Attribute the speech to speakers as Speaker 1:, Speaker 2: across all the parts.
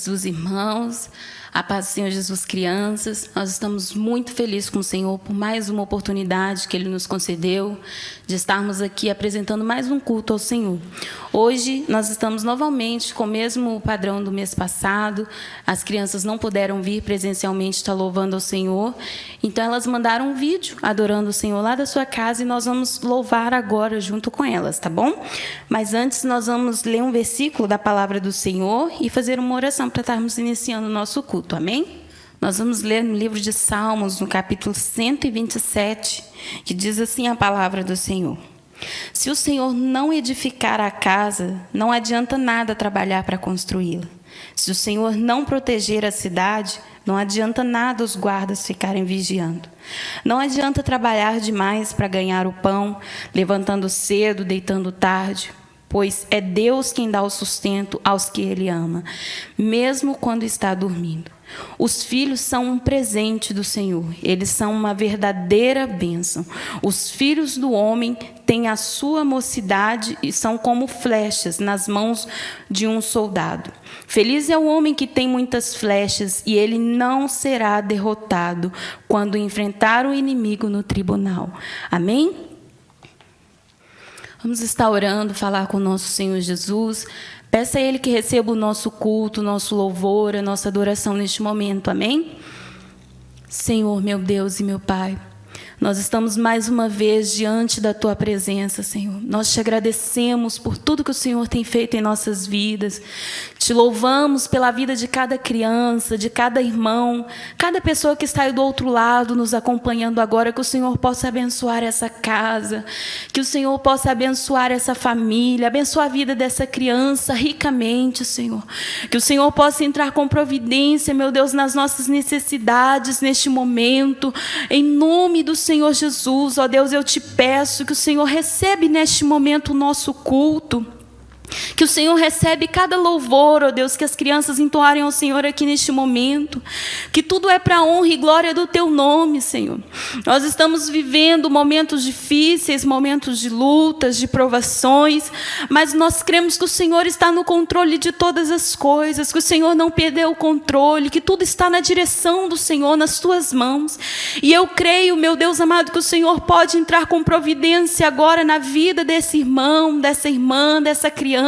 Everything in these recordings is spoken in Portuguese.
Speaker 1: Jesus, irmãos. A paz do Senhor Jesus, crianças. Nós estamos muito felizes com o Senhor por mais uma oportunidade que Ele nos concedeu de estarmos aqui apresentando mais um culto ao Senhor. Hoje nós estamos novamente com o mesmo padrão do mês passado. As crianças não puderam vir presencialmente estar louvando ao Senhor, então elas mandaram um vídeo adorando o Senhor lá da sua casa e nós vamos louvar agora junto com elas, tá bom? Mas antes nós vamos ler um versículo da palavra do Senhor e fazer uma oração para estarmos iniciando o nosso culto. Amém? Nós vamos ler no livro de Salmos, no capítulo 127, que diz assim a palavra do Senhor. Se o Senhor não edificar a casa, não adianta nada trabalhar para construí-la. Se o Senhor não proteger a cidade, não adianta nada os guardas ficarem vigiando. Não adianta trabalhar demais para ganhar o pão, levantando cedo, deitando tarde, pois é Deus quem dá o sustento aos que Ele ama, mesmo quando está dormindo. Os filhos são um presente do Senhor, eles são uma verdadeira bênção. Os filhos do homem têm a sua mocidade e são como flechas nas mãos de um soldado. Feliz é o homem que tem muitas flechas e ele não será derrotado quando enfrentar o inimigo no tribunal. Amém? Vamos estar orando, falar com o nosso Senhor Jesus. Peça a Ele que receba o nosso culto, o nosso louvor, a nossa adoração neste momento. Amém? Senhor, meu Deus e meu Pai, nós estamos mais uma vez diante da Tua presença, Senhor. Nós te agradecemos por tudo que o Senhor tem feito em nossas vidas. Te louvamos pela vida de cada criança, de cada irmão, cada pessoa que está aí do outro lado nos acompanhando agora. Que o Senhor possa abençoar essa casa, que o Senhor possa abençoar essa família, abençoar a vida dessa criança ricamente, Senhor. Que o Senhor possa entrar com providência, meu Deus, nas nossas necessidades neste momento, em nome do Senhor Jesus. Ó Deus, eu te peço que o Senhor recebe neste momento o nosso culto. Que o Senhor recebe cada louvor, ó Deus, que as crianças entoarem ao Senhor aqui neste momento. Que tudo é para a honra e glória do Teu nome, Senhor. Nós estamos vivendo momentos difíceis, momentos de lutas, de provações, mas nós cremos que o Senhor está no controle de todas as coisas, que o Senhor não perdeu o controle, que tudo está na direção do Senhor, nas Tuas mãos. E eu creio, meu Deus amado, que o Senhor pode entrar com providência agora na vida desse irmão, dessa irmã, dessa criança,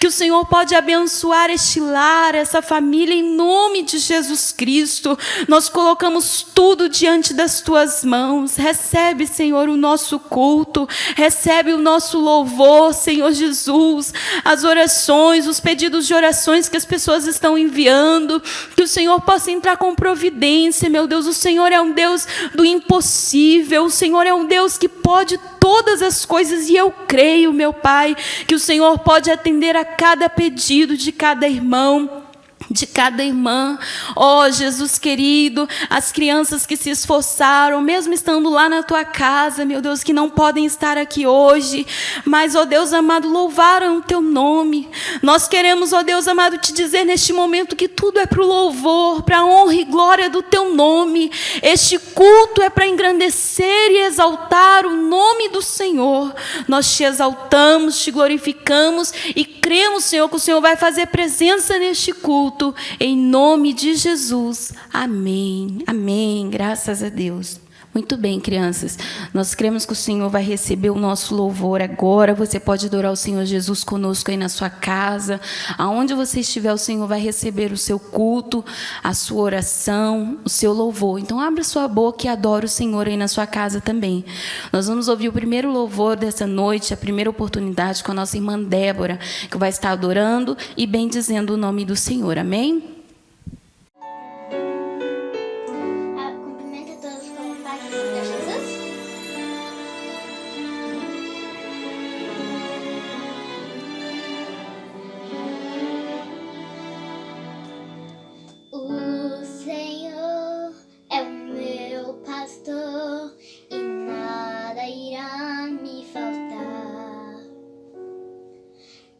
Speaker 1: que o Senhor pode abençoar este lar, essa família, em nome de Jesus Cristo. Nós colocamos tudo diante das Tuas mãos. Recebe, Senhor, o nosso culto, recebe o nosso louvor, Senhor Jesus, as orações, os pedidos de orações que as pessoas estão enviando, que o Senhor possa entrar com providência, meu Deus. O Senhor é um Deus do impossível, o Senhor é um Deus que pode todas as coisas, e eu creio, meu Pai, que o Senhor pode atender a cada pedido de cada irmão, de cada irmã. Ó Jesus querido, as crianças que se esforçaram, mesmo estando lá na Tua casa, meu Deus, que não podem estar aqui hoje, mas, ó Deus amado, louvaram o Teu nome. Nós queremos, ó Deus amado, te dizer neste momento que tudo é para o louvor, para a honra e glória do Teu nome. Este culto é para engrandecer e exaltar o nome do Senhor. Nós te exaltamos, te glorificamos e cremos, Senhor, que o Senhor vai fazer presença neste culto. Em nome de Jesus. Amém. Amém. Graças a Deus. Muito bem, crianças. Nós cremos que o Senhor vai receber o nosso louvor agora. Você pode adorar o Senhor Jesus conosco aí na sua casa. Aonde você estiver, o Senhor vai receber o seu culto, a sua oração, o seu louvor. Então, abra sua boca e adore o Senhor aí na sua casa também. Nós vamos ouvir o primeiro louvor dessa noite, a primeira oportunidade com a nossa irmã Débora, que vai estar adorando e bendizendo o nome do Senhor. Amém?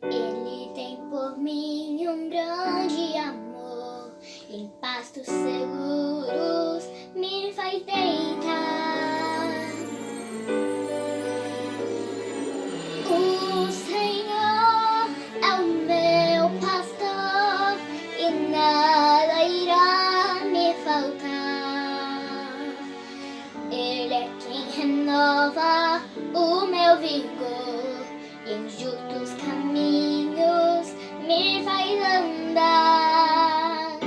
Speaker 2: Ele tem por mim um grande amor. Ele é quem renova o meu vigor e em justos caminhos me faz andar.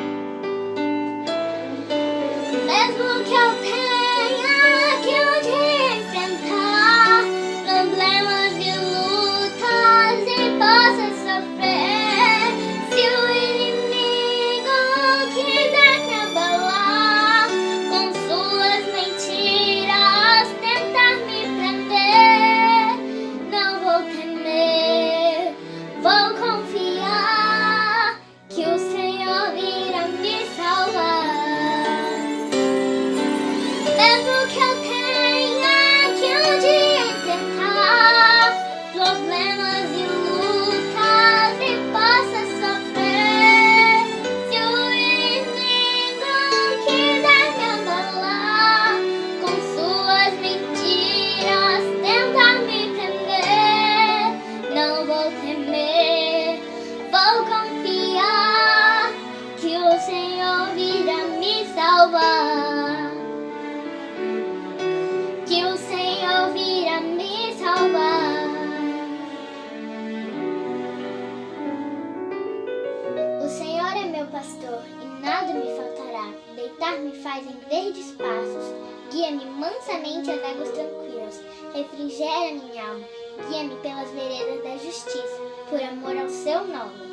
Speaker 2: Mesmo que eu tenha que um dia enfrentar problemas e lutas e possa sofrer, se o inimigo quiser me abalar, com suas mentiras tentar me prender, não vou temer, vou confiar que o Senhor virá me salvar. Mesmo que eu tenha que um dia enfrentar problemas e lutas e possa sofrer, se o inimigo quiser me abalar, com suas mentiras tentar me prender, não vou temer, vou confiar que o Senhor virá me salvar. Que o Senhor virá me salvar. O Senhor é meu pastor e nada me faltará. Deitar-me faz em verdes passos, guia-me mansamente às águas tranquilas, refrigera minha alma, guia-me pelas veredas da justiça, por amor ao seu nome.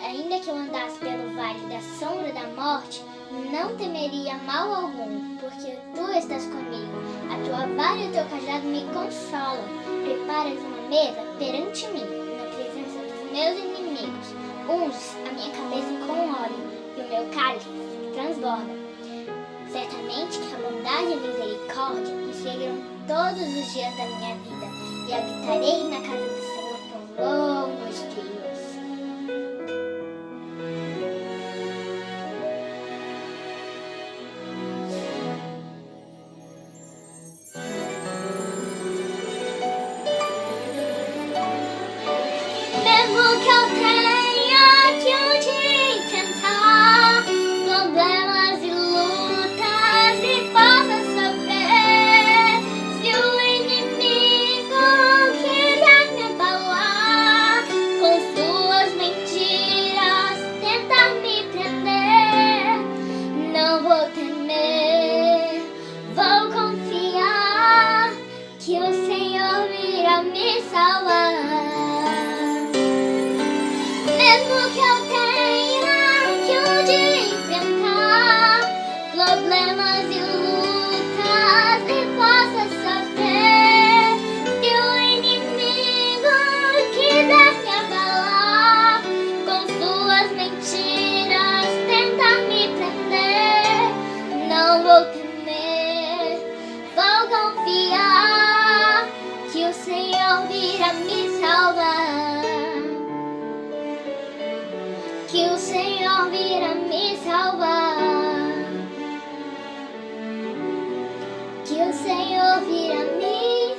Speaker 2: Ainda que eu andasse pelo vale da sombra da morte, não temeria mal algum, porque tu estás comigo. A tua vara e o teu cajado me consolam. Preparas uma mesa perante mim, na presença dos meus inimigos. Unges a minha cabeça com óleo, e o meu cálice transborda. Certamente que a bondade e a misericórdia me seguirão todos os dias da minha vida, e habitarei na casa do Senhor por longos dias. Mesmo que eu tenha que um dia enfrentar problemas e lutas e possa sofrer, se o inimigo quiser me abalar, com suas mentiras tentar me prender, não vou temer, vou confiar que o Senhor virá me salvar. Mesmo que eu tenha que um dia enfrentar problemas e lutas e possa sofrer, se o inimigo quiser me abalar, com suas mentiras tentar me prender, não vou temer, vou confiar que o Senhor virá me salvar. Que o Senhor virá me salvar. Que o Senhor virá me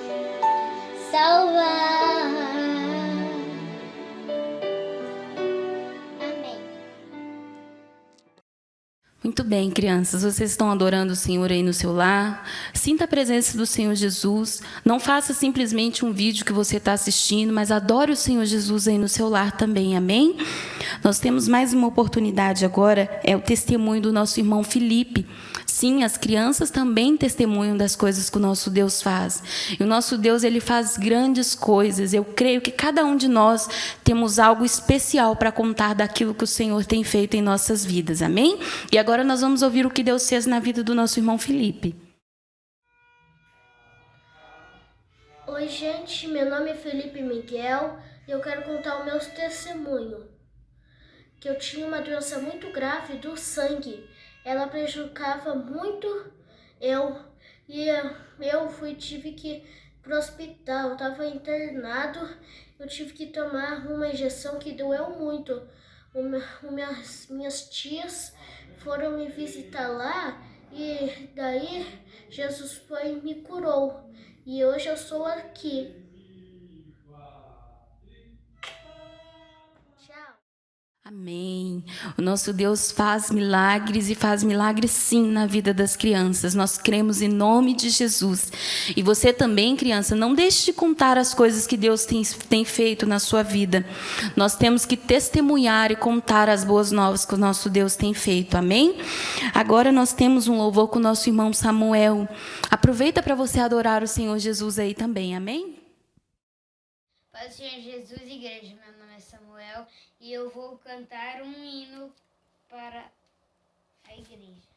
Speaker 2: salvar. Amém.
Speaker 1: Muito bem, crianças, vocês estão adorando o Senhor aí no seu lar. Sinta a presença do Senhor Jesus. Não faça simplesmente um vídeo que você está assistindo, mas adore o Senhor Jesus aí no seu lar também, amém? Nós temos mais uma oportunidade agora, é o testemunho do nosso irmão Felipe. Sim, as crianças também testemunham das coisas que o nosso Deus faz. E o nosso Deus, ele faz grandes coisas. Eu creio que cada um de nós temos algo especial para contar daquilo que o Senhor tem feito em nossas vidas, amém? E agora nós vamos ouvir o que Deus fez na vida do nosso irmão Felipe.
Speaker 3: Oi, gente, meu nome é Felipe Miguel e eu quero contar o meu testemunho. Que eu tinha uma doença muito grave do sangue. Ela prejudicava muito eu. E tive que ir pro hospital. Eu estava internado. Eu tive que tomar uma injeção que doeu muito. Minhas tias foram me visitar lá e daí Jesus foi e me curou. E hoje eu sou aqui. Tchau.
Speaker 1: Amém. O nosso Deus faz milagres e faz milagres sim na vida das crianças. Nós cremos em nome de Jesus. E você também, criança, não deixe de contar as coisas que Deus tem feito na sua vida. Nós temos que testemunhar e contar as boas novas que o nosso Deus tem feito. Amém? Agora nós temos um louvor com o nosso irmão Samuel. Aproveita para você adorar o Senhor Jesus aí também. Amém?
Speaker 4: Paz do Senhor Jesus, igreja. Meu nome é Samuel e eu vou cantar um hino para a igreja.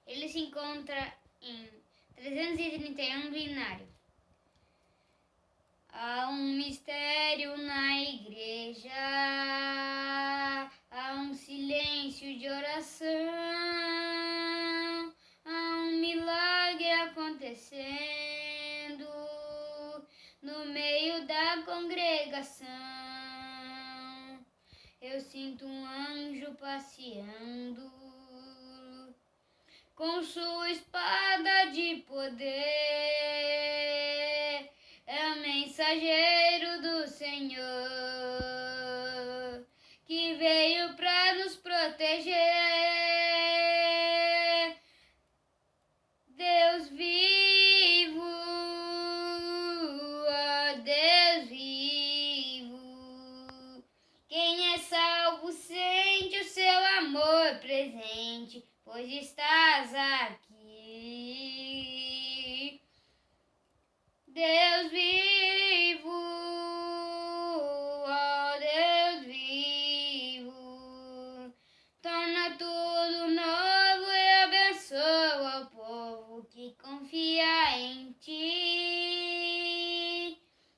Speaker 4: Ele se encontra em 331 do Inário. Há um mistério na igreja, há um silêncio de oração, há um milagre acontecendo no meio da congregação. Eu sinto um anjo passeando com sua espada de poder. É o mensageiro do Senhor que veio para nos proteger. Deus vivo, ó Deus vivo. Quem é salvo sente o seu amor presente, pois estás aqui. Deus vivo, ó Deus vivo. Torna tudo novo e abençoa o povo que confia em ti.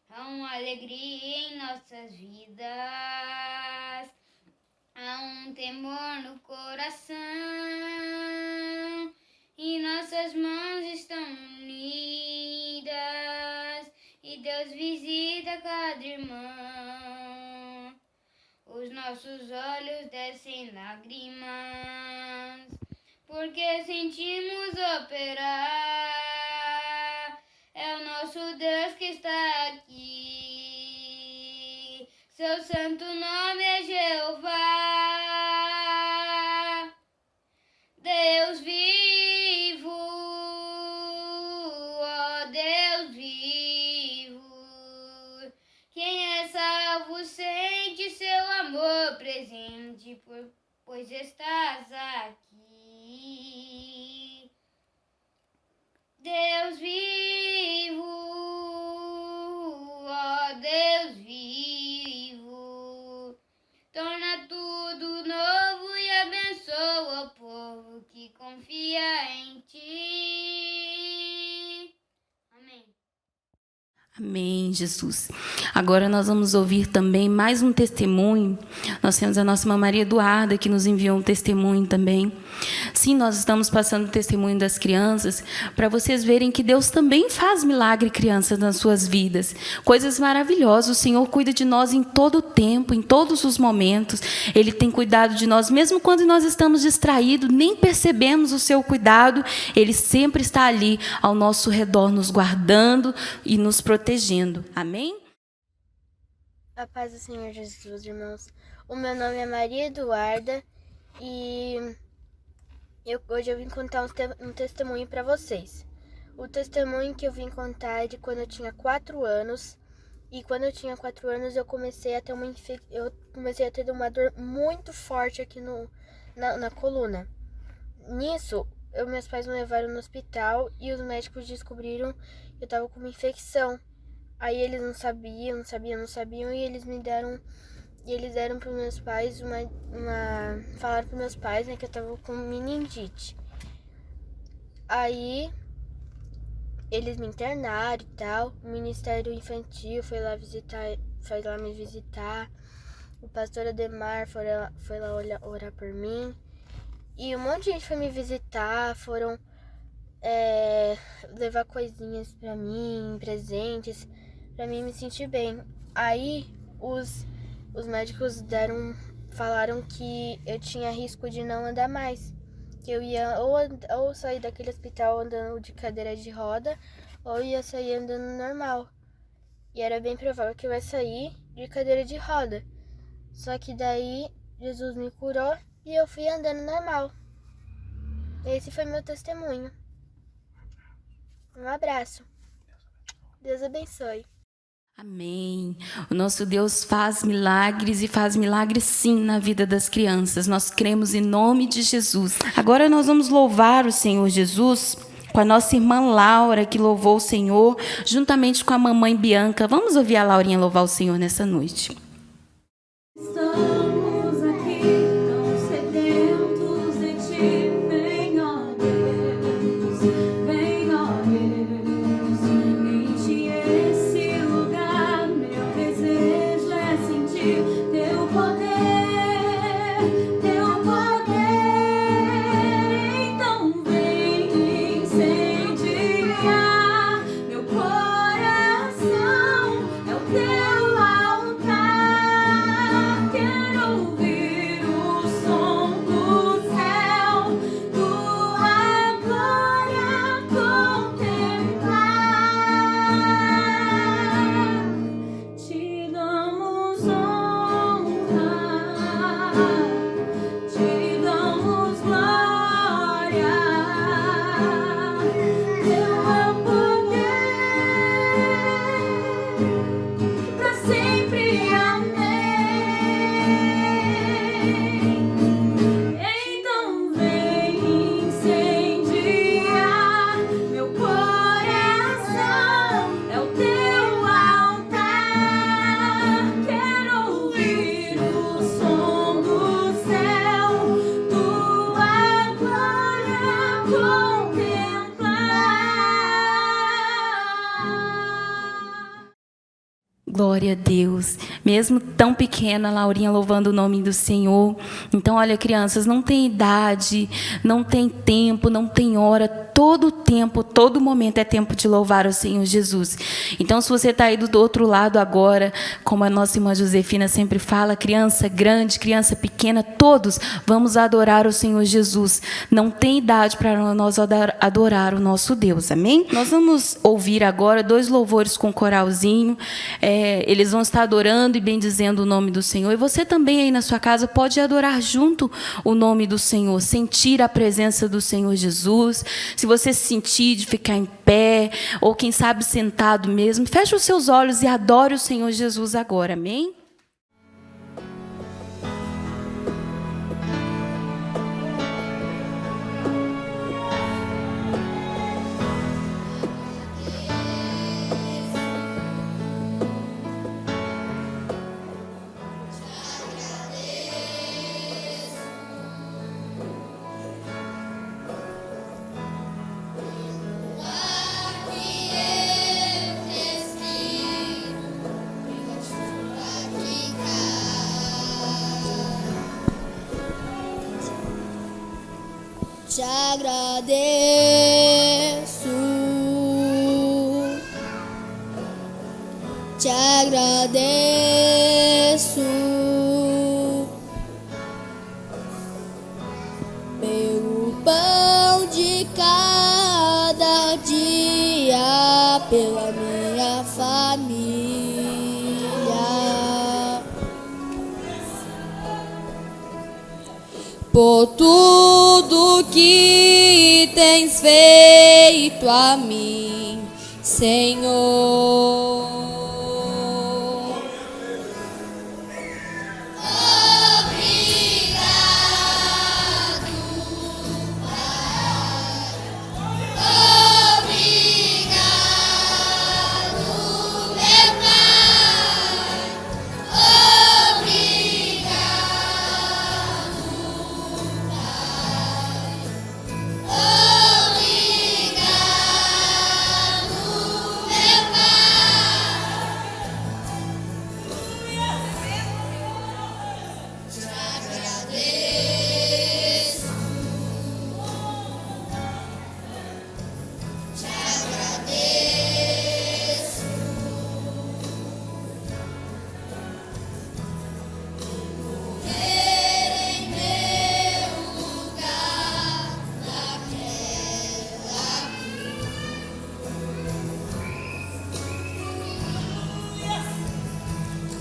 Speaker 4: Há uma alegria em nossas vidas, há um temor no coração, e nossas mãos estão unidas, e Deus visita cada irmão. Os nossos olhos descem lágrimas, porque sentimos operar. É o nosso Deus que está aqui, seu santo nome é Jeová. Deus vivo, ó Deus vivo. Quem é salvo sente seu amor presente, pois estás aqui. Deus vivo, ó Deus vivo. Torna tudo novo e abençoa o povo que confia em ti. Amém.
Speaker 1: Amém, Jesus. Agora nós vamos ouvir também mais um testemunho. Nós temos a nossa irmã Maria Eduarda, que nos enviou um testemunho também. Sim, nós estamos passando o testemunho das crianças para vocês verem que Deus também faz milagre, crianças, nas suas vidas. Coisas maravilhosas. O Senhor cuida de nós em todo o tempo, em todos os momentos. Ele tem cuidado de nós, mesmo quando nós estamos distraídos, nem percebemos o seu cuidado. Ele sempre está ali ao nosso redor, nos guardando e nos protegendo. Amém?
Speaker 5: A paz do Senhor Jesus, irmãos. O meu nome é Maria Eduarda e hoje eu vim contar um testemunho para vocês. O testemunho que eu vim contar é de quando eu tinha 4 anos. E quando eu tinha 4 anos eu comecei a ter uma dor muito forte aqui na coluna. Nisso, meus pais me levaram no hospital e os médicos descobriram que eu estava com uma infecção. Aí eles não sabiam, e eles deram para meus pais falaram para meus pais, né, que eu estava com meningite. Aí eles me internaram e tal. O Ministério Infantil foi lá me visitar. O pastor Ademar foi lá orar por mim. E um monte de gente foi me visitar, foram levar coisinhas pra mim, presentes, pra mim me sentir bem. Aí os médicos falaram que eu tinha risco de não andar mais, que eu ia ou sair daquele hospital andando de cadeira de roda, ou ia sair andando normal. E era bem provável que eu ia sair de cadeira de roda. Só que daí Jesus me curou e eu fui andando normal. Esse foi meu testemunho. Um abraço. Deus abençoe.
Speaker 1: Amém. O nosso Deus faz milagres e faz milagres sim na vida das crianças. Nós cremos em nome de Jesus. Agora nós vamos louvar o Senhor Jesus com a nossa irmã Laura, que louvou o Senhor, juntamente com a mamãe Bianca. Vamos ouvir a Laurinha louvar o Senhor nessa noite.
Speaker 6: Estamos aqui tão sedentos de ti, vem ó Deus, enche esse lugar, meu desejo é sentir teu poder, então vem incendiar meu coração, é o teu altar, quero ouvir o som do céu, tua glória contemplar, te damos honra, te damos glória, teu é o poder, pra sempre, amém. Então vem incendiar meu coração, é o teu altar, quero ouvir o som do céu, tua glória contemplar.
Speaker 1: Glória a Deus. Mesmo tão pequena, a Laurinha louvando o nome do Senhor. Então, olha, crianças, não tem idade, não tem tempo, não tem hora. Todo tempo, todo momento é tempo de louvar o Senhor Jesus. Então, se você está aí do outro lado agora, como a nossa irmã Josefina sempre fala, criança grande, criança pequena, todos vamos adorar o Senhor Jesus. Não tem idade para nós adorar o nosso Deus, amém? Nós vamos ouvir agora 2 louvores com coralzinho. Eles vão estar adorando e bendizendo o nome do Senhor. E você também aí na sua casa pode adorar junto o nome do Senhor, sentir a presença do Senhor Jesus. Se você se sentir de ficar em pé, ou quem sabe sentado mesmo, feche os seus olhos e adore o Senhor Jesus agora, amém?
Speaker 7: Te agradeço, te agradeço pelo pão de cada dia, pela minha família, por tudo que tens feito a mim, Senhor.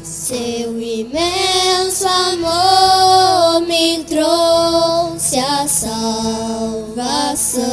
Speaker 7: Seu imenso amor salvação.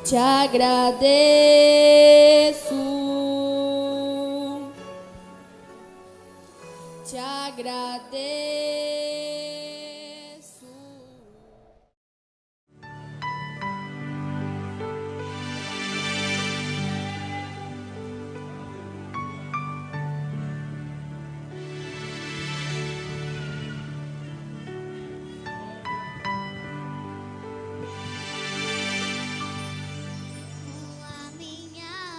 Speaker 7: Te agradeço, te agradeço.
Speaker 2: A minha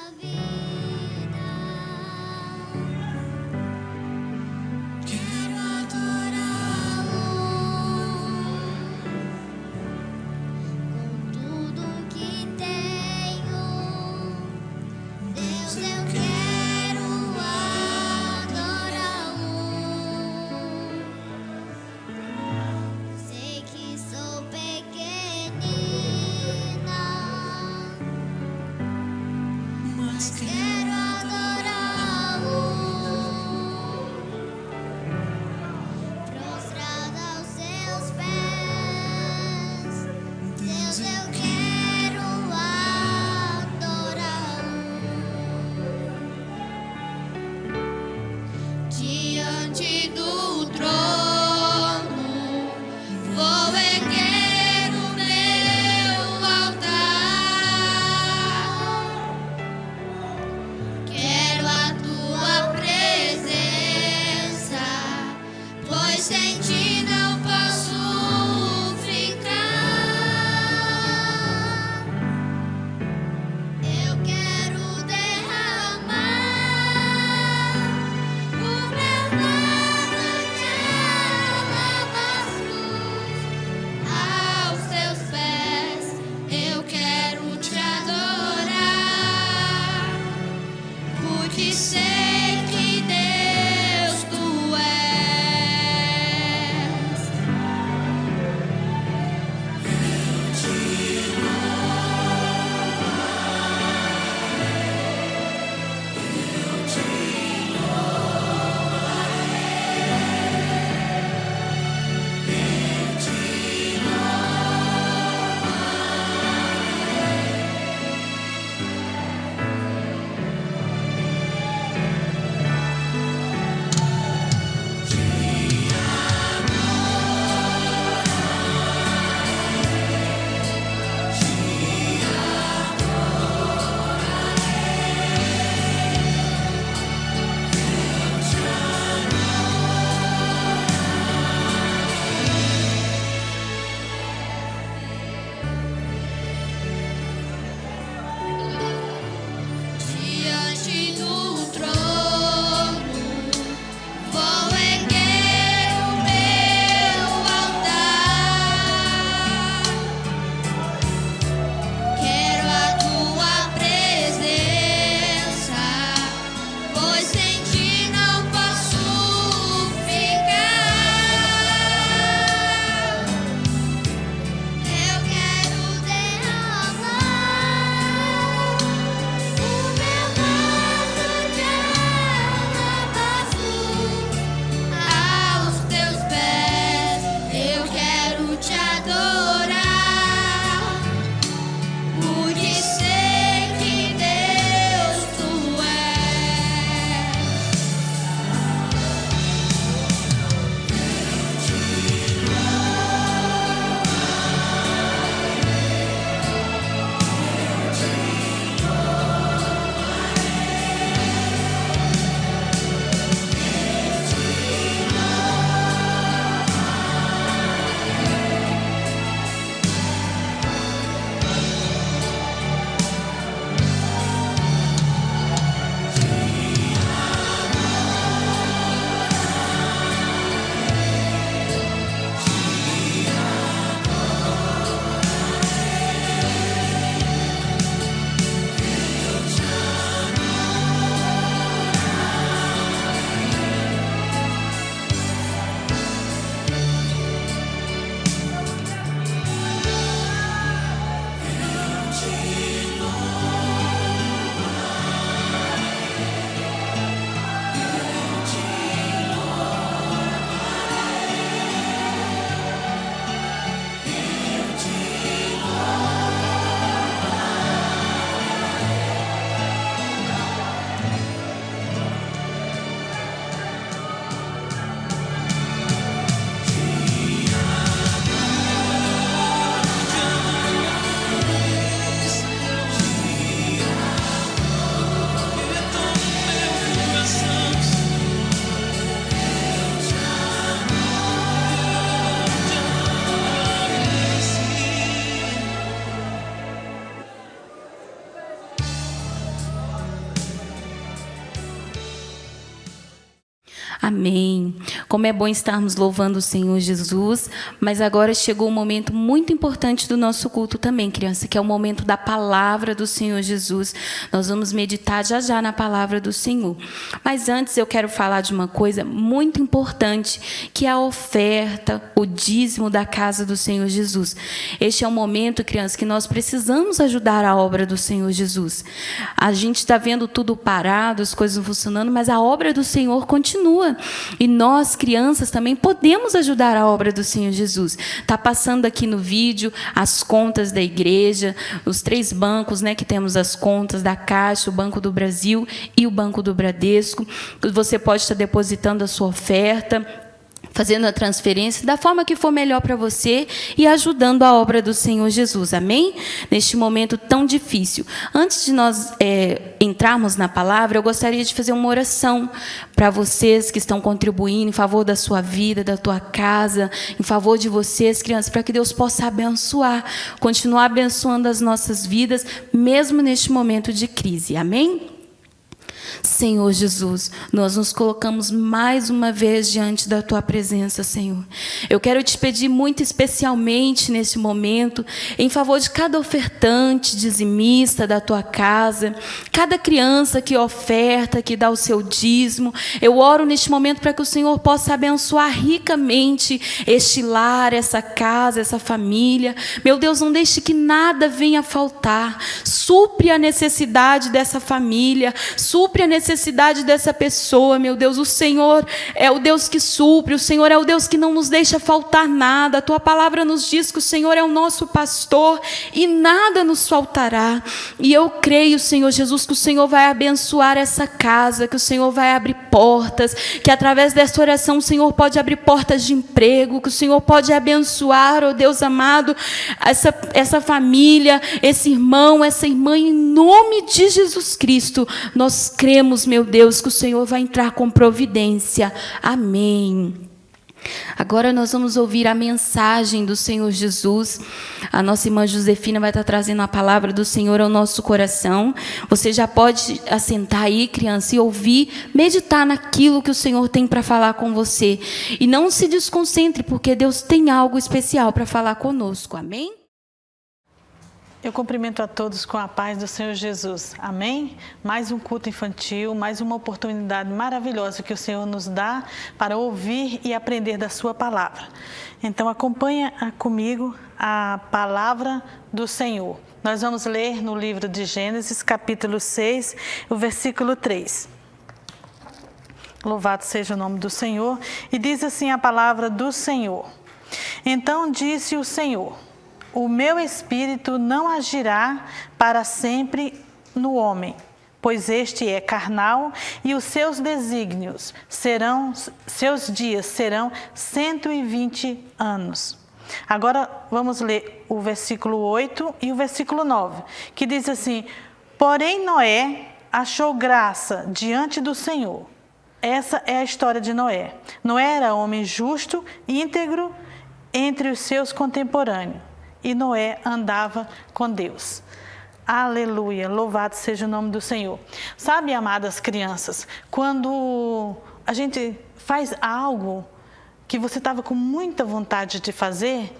Speaker 1: Amém. Como é bom estarmos louvando o Senhor Jesus, mas agora chegou um momento muito importante do nosso culto também, criança, que é o momento da palavra do Senhor Jesus. Nós vamos meditar já já na palavra do Senhor. Mas antes eu quero falar de uma coisa muito importante, que é a oferta, o dízimo da casa do Senhor Jesus. Este é um momento, criança, que nós precisamos ajudar a obra do Senhor Jesus. A gente está vendo tudo parado, as coisas não funcionando, mas a obra do Senhor continua. E nós, crianças, também podemos ajudar a obra do Senhor Jesus. Está passando aqui no vídeo as contas da igreja, os 3 bancos, né, que temos as contas da Caixa, o Banco do Brasil e o Banco do Bradesco. Você pode estar depositando a sua oferta, fazendo a transferência da forma que for melhor para você e ajudando a obra do Senhor Jesus, amém? Neste momento tão difícil. Antes de nós entrarmos na palavra, eu gostaria de fazer uma oração para vocês que estão contribuindo em favor da sua vida, da tua casa, em favor de vocês, crianças, para que Deus possa abençoar, continuar abençoando as nossas vidas, mesmo neste momento de crise, amém? Senhor Jesus, nós nos colocamos mais uma vez diante da Tua presença, Senhor. Eu quero te pedir muito especialmente nesse momento, em favor de cada ofertante, dizimista da Tua casa, cada criança que oferta, que dá o seu dízimo. Eu oro neste momento para que o Senhor possa abençoar ricamente este lar, essa casa, essa família. Meu Deus, não deixe que nada venha a faltar. Supre a necessidade dessa família, supre a necessidade dessa pessoa, meu Deus. O Senhor é o Deus que supre, o Senhor é o Deus que não nos deixa faltar nada. A Tua palavra nos diz que o Senhor é o nosso pastor e nada nos faltará. E eu creio, Senhor Jesus, que o Senhor vai abençoar essa casa, que o Senhor vai abrir portas, que através dessa oração o Senhor pode abrir portas de emprego, que o Senhor pode abençoar, oh Deus amado, essa família, esse irmão, essa irmã, em nome de Jesus Cristo. Nós cremos, meu Deus, que o Senhor vai entrar com providência. Amém. Agora nós vamos ouvir a mensagem do Senhor Jesus. A nossa irmã Josefina vai estar trazendo a palavra do Senhor ao nosso coração. Você já pode assentar aí, criança, e ouvir, meditar naquilo que o Senhor tem para falar com você. E não se desconcentre, porque Deus tem algo especial para falar conosco. Amém?
Speaker 8: Eu cumprimento a todos com a paz do Senhor Jesus. Amém? Mais um culto infantil, mais uma oportunidade maravilhosa que o Senhor nos dá para ouvir e aprender da sua palavra. Então acompanha comigo a palavra do Senhor. Nós vamos ler no livro de Gênesis, capítulo 6, o versículo 3. Louvado seja o nome do Senhor. E diz assim a palavra do Senhor. Então disse o Senhor: o meu espírito não agirá para sempre no homem, pois este é carnal e os seus desígnios seus dias serão 120 anos. Agora vamos ler o versículo 8 e o versículo 9, que diz assim: porém Noé achou graça diante do Senhor. Essa é a história de Noé. Noé era homem justo e íntegro entre os seus contemporâneos. E Noé andava com Deus. Aleluia, louvado seja o nome do Senhor. Sabe, amadas crianças, quando a gente faz algo que você estava com muita vontade de fazer,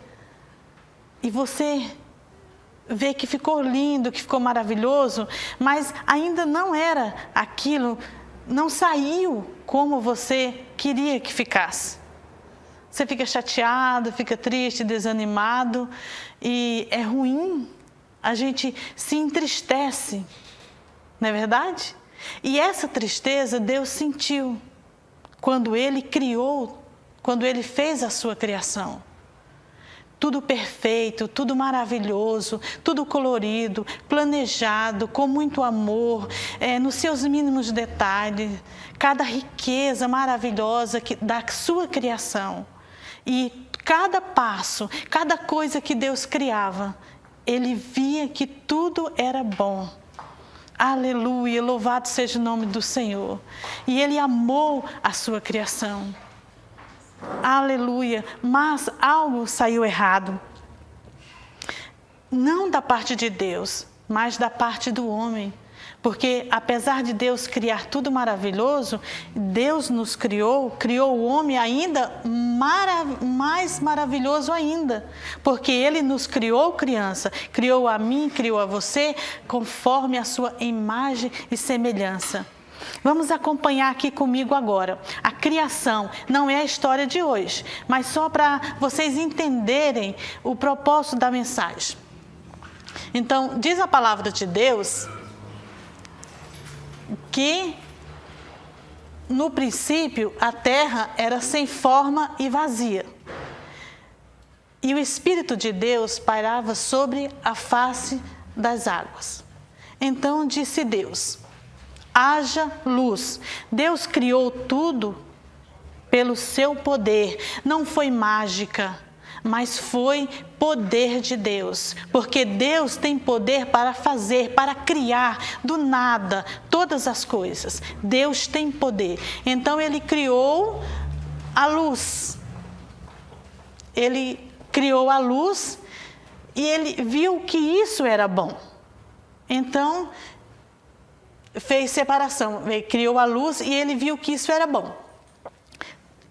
Speaker 8: e você vê que ficou lindo, que ficou maravilhoso, mas ainda não era aquilo, não saiu como você queria que ficasse. Você fica chateado, fica triste, desanimado, e é ruim, a gente se entristece, não é verdade? E essa tristeza Deus sentiu quando Ele criou, quando Ele fez a sua criação. Tudo perfeito, tudo maravilhoso, tudo colorido, planejado, com muito amor, nos seus mínimos detalhes, cada riqueza maravilhosa da sua criação. E cada passo, cada coisa que Deus criava, Ele via que tudo era bom. Aleluia, louvado seja o nome do Senhor. E Ele amou a sua criação. Aleluia, mas algo saiu errado. Não da parte de Deus, mas da parte do homem. Porque apesar de Deus criar tudo maravilhoso, Deus nos criou o homem ainda mais maravilhoso ainda. Porque Ele nos criou, criança, criou a mim, criou a você, conforme a sua imagem e semelhança. Vamos acompanhar aqui comigo agora. A criação não é a história de hoje, mas só para vocês entenderem o propósito da mensagem. Então, diz a palavra de Deus que no princípio a terra era sem forma e vazia. E o Espírito de Deus pairava sobre a face das águas. Então disse Deus: haja luz. Deus criou tudo pelo seu poder. Não foi mágica, mas foi poder de Deus. Porque Deus tem poder para fazer, para criar do nada todas as coisas. Deus tem poder. Então Ele criou a luz. Ele criou a luz e Ele viu que isso era bom. Então fez separação. Ele criou a luz e Ele viu que isso era bom.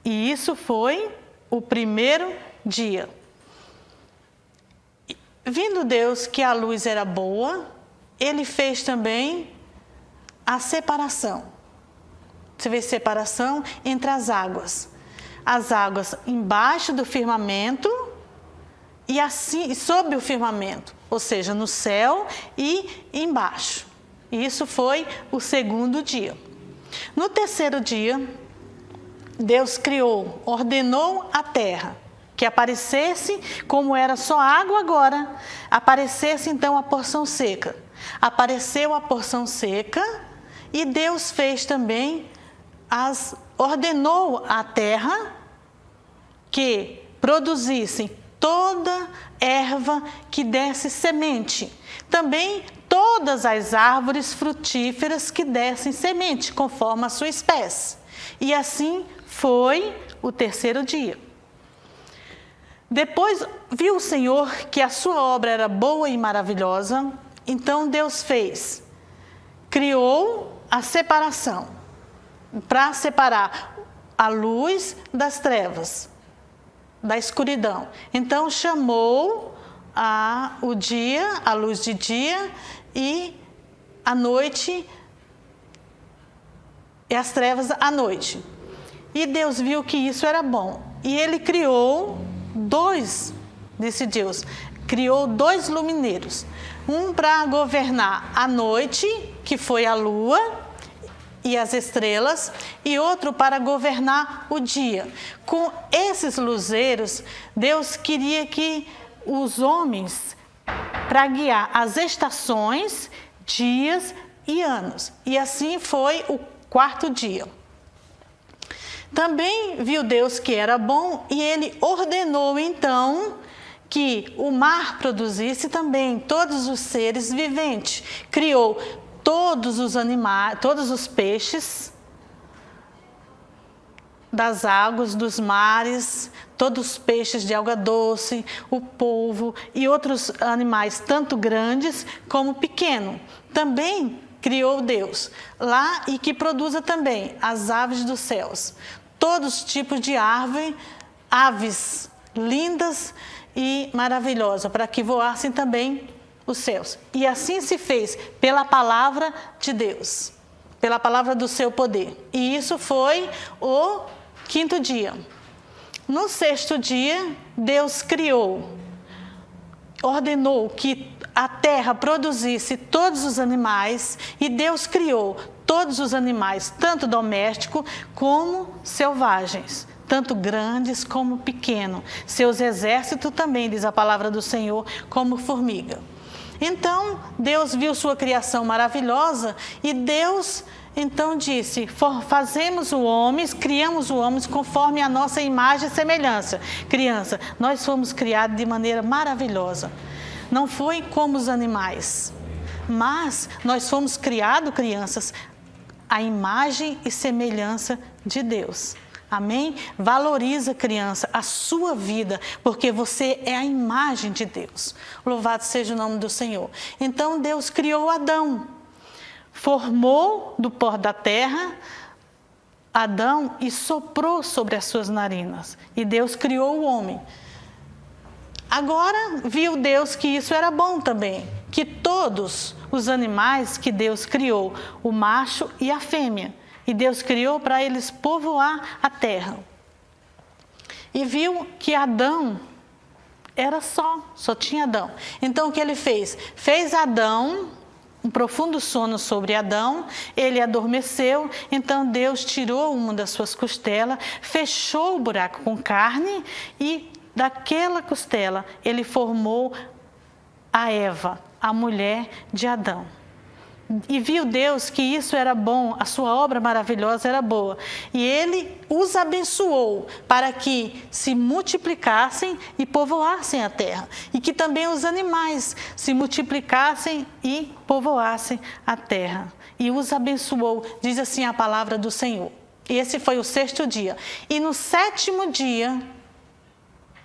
Speaker 8: E isso foi o primeiro dia. Vindo Deus que a luz era boa, Ele fez também a separação. Você vê separação entre as águas. As águas embaixo do firmamento e assim sob o firmamento, ou seja, no céu e embaixo. Isso foi o segundo dia. No terceiro dia, Deus criou, ordenou a terra que aparecesse, como era só água agora, aparecesse então a porção seca. Apareceu a porção seca e Deus fez também, ordenou a terra que produzisse toda erva que desse semente. Também todas as árvores frutíferas que dessem semente, conforme a sua espécie. E assim foi o terceiro dia. Depois viu o Senhor que a sua obra era boa e maravilhosa. Então Deus criou a separação, para separar a luz das trevas, da escuridão. Então chamou o dia, a luz de dia, e a noite, e as trevas à noite. E Deus viu que isso era bom. E Ele criou disse Deus, criou 2 lumineiros. Um para governar a noite, que foi a lua e as estrelas, e outro para governar o dia. Com esses luzeiros, Deus queria que os homens, para guiar as estações, dias e anos. E assim foi o 4º dia. Também viu Deus que era bom e Ele ordenou então que o mar produzisse também todos os seres viventes. Criou todos os animais, todos os peixes das águas, dos mares, todos os peixes de alga doce, o polvo e outros animais, tanto grandes como pequenos. Também criou Deus lá, e que produza também as aves dos céus. Todos os tipos de aves lindas e maravilhosas, para que voassem também os céus. E assim se fez pela palavra de Deus, pela palavra do seu poder. E isso foi o 5º dia. No 6º dia, Deus ordenou que a terra produzisse todos os animais, e Deus criou todos os animais, tanto domésticos como selvagens, tanto grandes como pequenos. Seus exércitos também, diz a palavra do Senhor, como formiga. Então, Deus viu sua criação maravilhosa e Deus então disse: fazemos o homem, criamos o homem conforme a nossa imagem e semelhança. Criança, nós fomos criados de maneira maravilhosa. Não foi como os animais, mas nós fomos criados, crianças, à imagem e semelhança de Deus. Amém? Valoriza, criança, a sua vida, porque você é a imagem de Deus. Louvado seja o nome do Senhor. Então Deus criou Adão. formou do pó da terra Adão e soprou sobre as suas narinas. E Deus criou o homem. Agora viu Deus que isso era bom também, que todos os animais que Deus criou, o macho e a fêmea, e Deus criou para eles povoar a terra. E viu que Adão era só tinha Adão. Então o que ele fez? Fez Adão, um profundo sono sobre Adão, ele adormeceu, então Deus tirou uma das suas costelas, fechou o buraco com carne e daquela costela ele formou a Eva, a mulher de Adão. E viu Deus que isso era bom, a sua obra maravilhosa era boa. E ele os abençoou para que se multiplicassem e povoassem a terra. E que também os animais se multiplicassem e povoassem a terra. E os abençoou, diz assim a palavra do Senhor. E esse foi o 6º dia. E no 7º dia,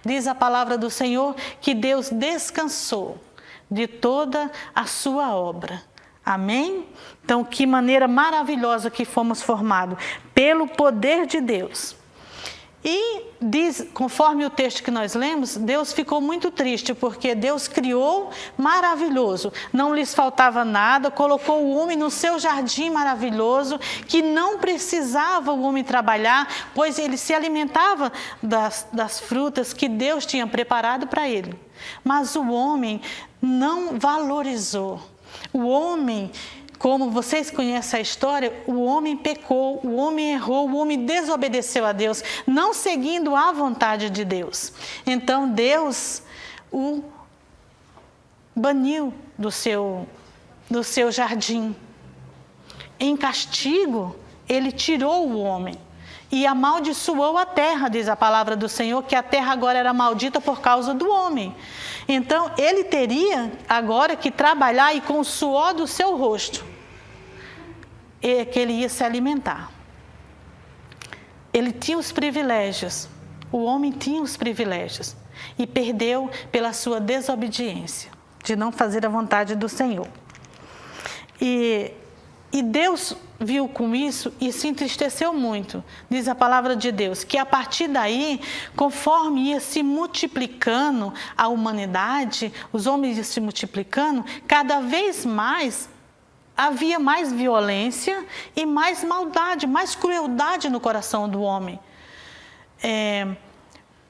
Speaker 8: diz a palavra do Senhor, que Deus descansou de toda a sua obra. Amém? Então, que maneira maravilhosa que fomos formados pelo poder de Deus. E diz, conforme o texto que nós lemos, Deus ficou muito triste, porque Deus criou maravilhoso, não lhes faltava nada, colocou o homem no seu jardim maravilhoso, que não precisava o homem trabalhar, pois ele se alimentava das frutas que Deus tinha preparado para ele. Mas o homem não valorizou. O homem, como vocês conhecem a história, o homem pecou, o homem errou, o homem desobedeceu a Deus, não seguindo a vontade de Deus. Então Deus o baniu do seu jardim. Em castigo, ele tirou o homem e amaldiçoou a terra, diz a palavra do Senhor, que a terra agora era maldita por causa do homem. Então, ele teria agora que trabalhar e com o suor do seu rosto, que ele ia se alimentar. Ele tinha os privilégios, o homem tinha os privilégios e perdeu pela sua desobediência, de não fazer a vontade do Senhor. E Deus viu com isso e se entristeceu muito. Diz a palavra de Deus que a partir daí, conforme ia se multiplicando a humanidade, os homens iam se multiplicando, cada vez mais havia mais violência e mais maldade, mais crueldade no coração do homem.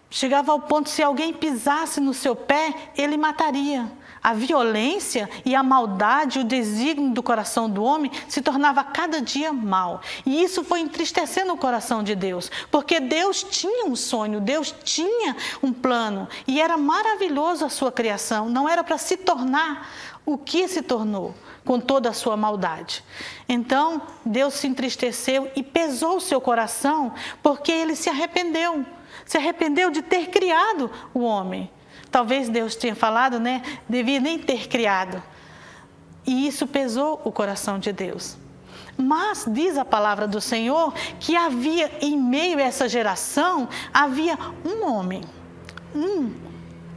Speaker 8: Chegava ao ponto, se alguém pisasse no seu pé, ele mataria. A violência e a maldade, o desígnio do coração do homem se tornava cada dia mal. E isso foi entristecendo o coração de Deus, porque Deus tinha um sonho, Deus tinha um plano, e era maravilhoso a sua criação, não era para se tornar o que se tornou, com toda a sua maldade. Então, Deus se entristeceu e pesou o seu coração, porque ele se arrependeu de ter criado o homem. Talvez Deus tenha falado, devia nem ter criado. E isso pesou o coração de Deus. Mas diz a palavra do Senhor que havia em meio a essa geração, havia um homem,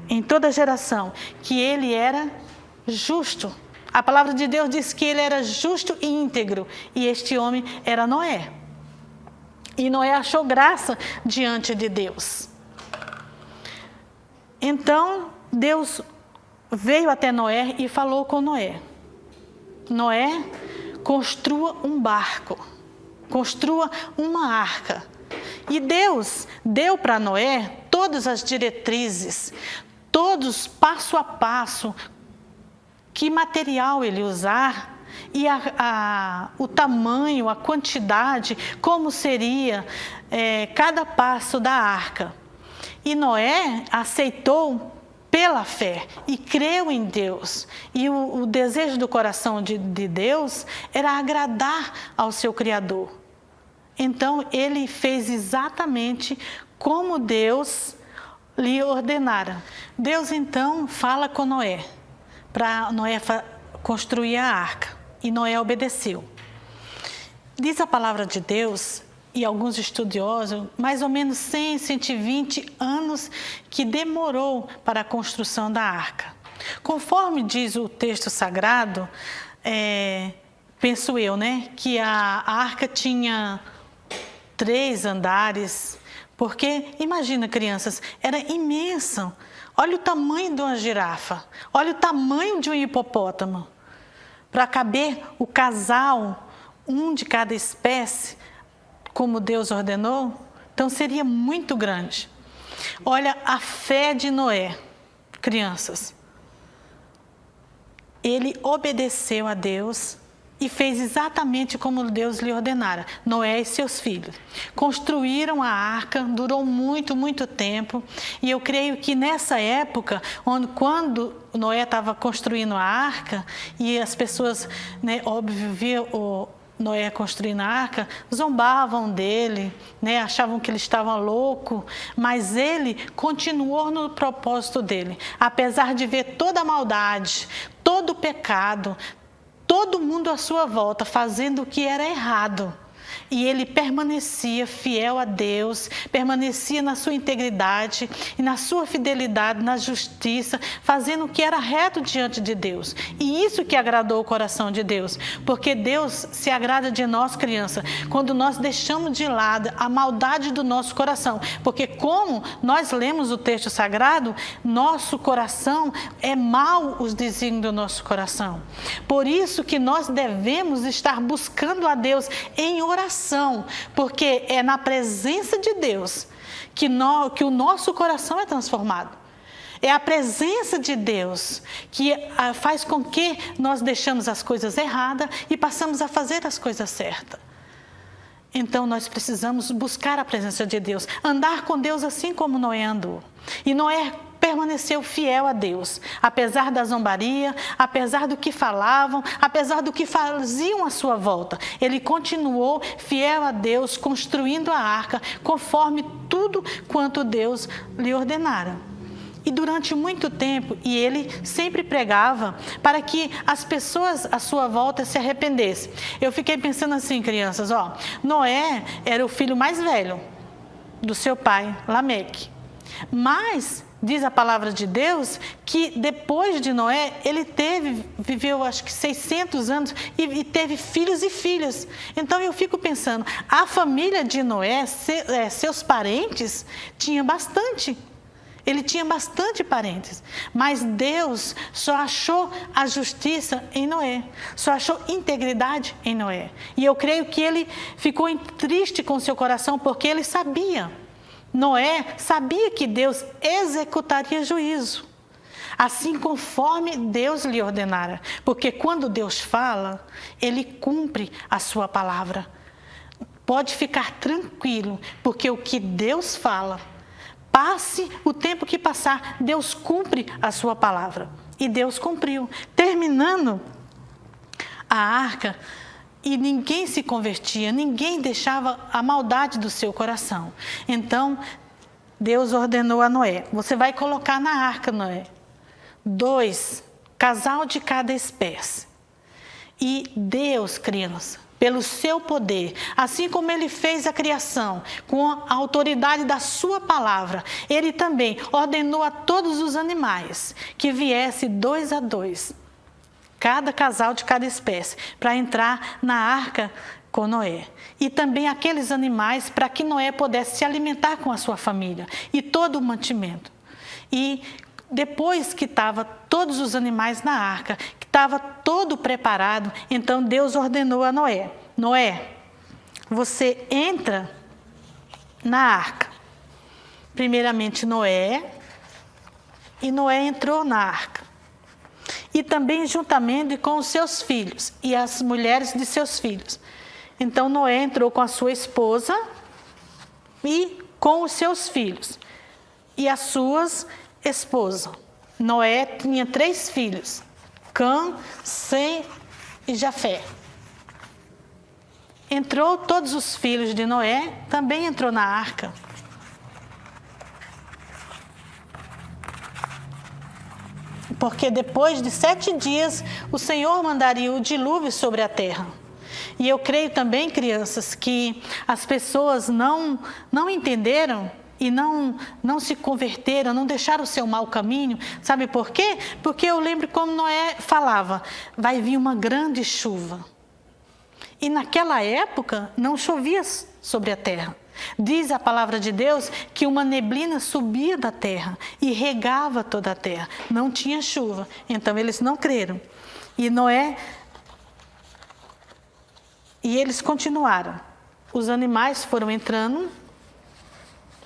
Speaker 8: em toda geração, que ele era justo. A palavra de Deus diz que ele era justo e íntegro. E este homem era Noé. E Noé achou graça diante de Deus. Então, Deus veio até Noé e falou com Noé. Noé, construa um barco, construa uma arca. E Deus deu para Noé todas as diretrizes, todos passo a passo, que material ele usar, e o tamanho, a quantidade, como seria cada passo da arca. E Noé aceitou pela fé e creu em Deus. E o desejo do coração de Deus era agradar ao seu Criador. Então, ele fez exatamente como Deus lhe ordenara. Deus, então, fala com Noé, para Noé construir a arca. E Noé obedeceu. Diz a palavra de Deus, e alguns estudiosos, mais ou menos 100, 120 anos que demorou para a construção da arca. Conforme diz o texto sagrado, penso eu, né, que a arca tinha 3 andares, porque, imagina, crianças, era imensa. Olha o tamanho de uma girafa, olha o tamanho de um hipopótamo. Para caber o casal, um de cada espécie, como Deus ordenou, então seria muito grande. Olha a fé de Noé, crianças. Ele obedeceu a Deus e fez exatamente como Deus lhe ordenara. Noé e seus filhos construíram a arca, durou muito, muito tempo. E eu creio que nessa época, quando Noé estava construindo a arca, e as pessoas, né, óbvio, viam o Noé construindo a arca, zombavam dele, né, achavam que ele estava louco, mas ele continuou no propósito dele. Apesar de ver toda a maldade, todo o pecado, todo mundo à sua volta fazendo o que era errado. E ele permanecia fiel a Deus, permanecia na sua integridade e na sua fidelidade, na justiça, fazendo o que era reto diante de Deus. E isso que agradou o coração de Deus, porque Deus se agrada de nós, criança, quando nós deixamos de lado a maldade do nosso coração. Porque como nós lemos o texto sagrado, nosso coração é mau os desígnios do nosso coração. Por isso que nós devemos estar buscando a Deus em oração, porque é na presença de Deus que o nosso coração é transformado. É a presença de Deus que faz com que nós deixamos as coisas erradas e passamos a fazer as coisas certas. Então nós precisamos buscar a presença de Deus, andar com Deus assim como Noé andou. E Noé permaneceu fiel a Deus, apesar da zombaria, apesar do que falavam, apesar do que faziam à sua volta. Ele continuou fiel a Deus, construindo a arca, conforme tudo quanto Deus lhe ordenara. E durante muito tempo, e ele sempre pregava para que as pessoas à sua volta se arrependessem. Eu fiquei pensando assim, crianças, Noé era o filho mais velho do seu pai, Lameque. Mas diz a palavra de Deus que depois de Noé, ele viveu acho que 600 anos e teve filhos e filhas. Então eu fico pensando, a família de Noé, seus parentes, tinha bastante. Ele tinha bastante parentes, mas Deus só achou a justiça em Noé, só achou integridade em Noé. E eu creio que ele ficou triste com seu coração, porque ele sabia. Noé sabia que Deus executaria juízo, assim conforme Deus lhe ordenara. Porque quando Deus fala, Ele cumpre a sua palavra. Pode ficar tranquilo, porque o que Deus fala, passe o tempo que passar, Deus cumpre a sua palavra. E Deus cumpriu, terminando a arca. E ninguém se convertia, ninguém deixava a maldade do seu coração. Então, Deus ordenou a Noé, você vai colocar na arca, Noé, 2, casal de cada espécie. E Deus, criança, pelo seu poder, assim como Ele fez a criação, com a autoridade da sua palavra, Ele também ordenou a todos os animais que viesse 2 a 2. Cada casal de cada espécie, para entrar na arca com Noé. E também aqueles animais para que Noé pudesse se alimentar com a sua família e todo o mantimento. E depois que estavam todos os animais na arca, que estava todo preparado, então Deus ordenou a Noé: Noé, você entra na arca. Primeiramente Noé, e Noé entrou na arca. E também juntamente com os seus filhos e as mulheres de seus filhos. Então Noé entrou com a sua esposa e com os seus filhos e as suas esposas. Noé tinha 3 filhos, Cã, Sem e Jafé. Entrou todos os filhos de Noé, também entrou na arca. Porque depois de 7 dias, o Senhor mandaria o dilúvio sobre a terra. E eu creio também, crianças, que as pessoas não entenderam e não se converteram, não deixaram o seu mau caminho. Sabe por quê? Porque eu lembro como Noé falava, vai vir uma grande chuva. E naquela época não chovia sobre a terra. Diz a palavra de Deus que uma neblina subia da terra e regava toda a terra. Não tinha chuva, então eles não creram. E Noé, e eles continuaram. Os animais foram entrando.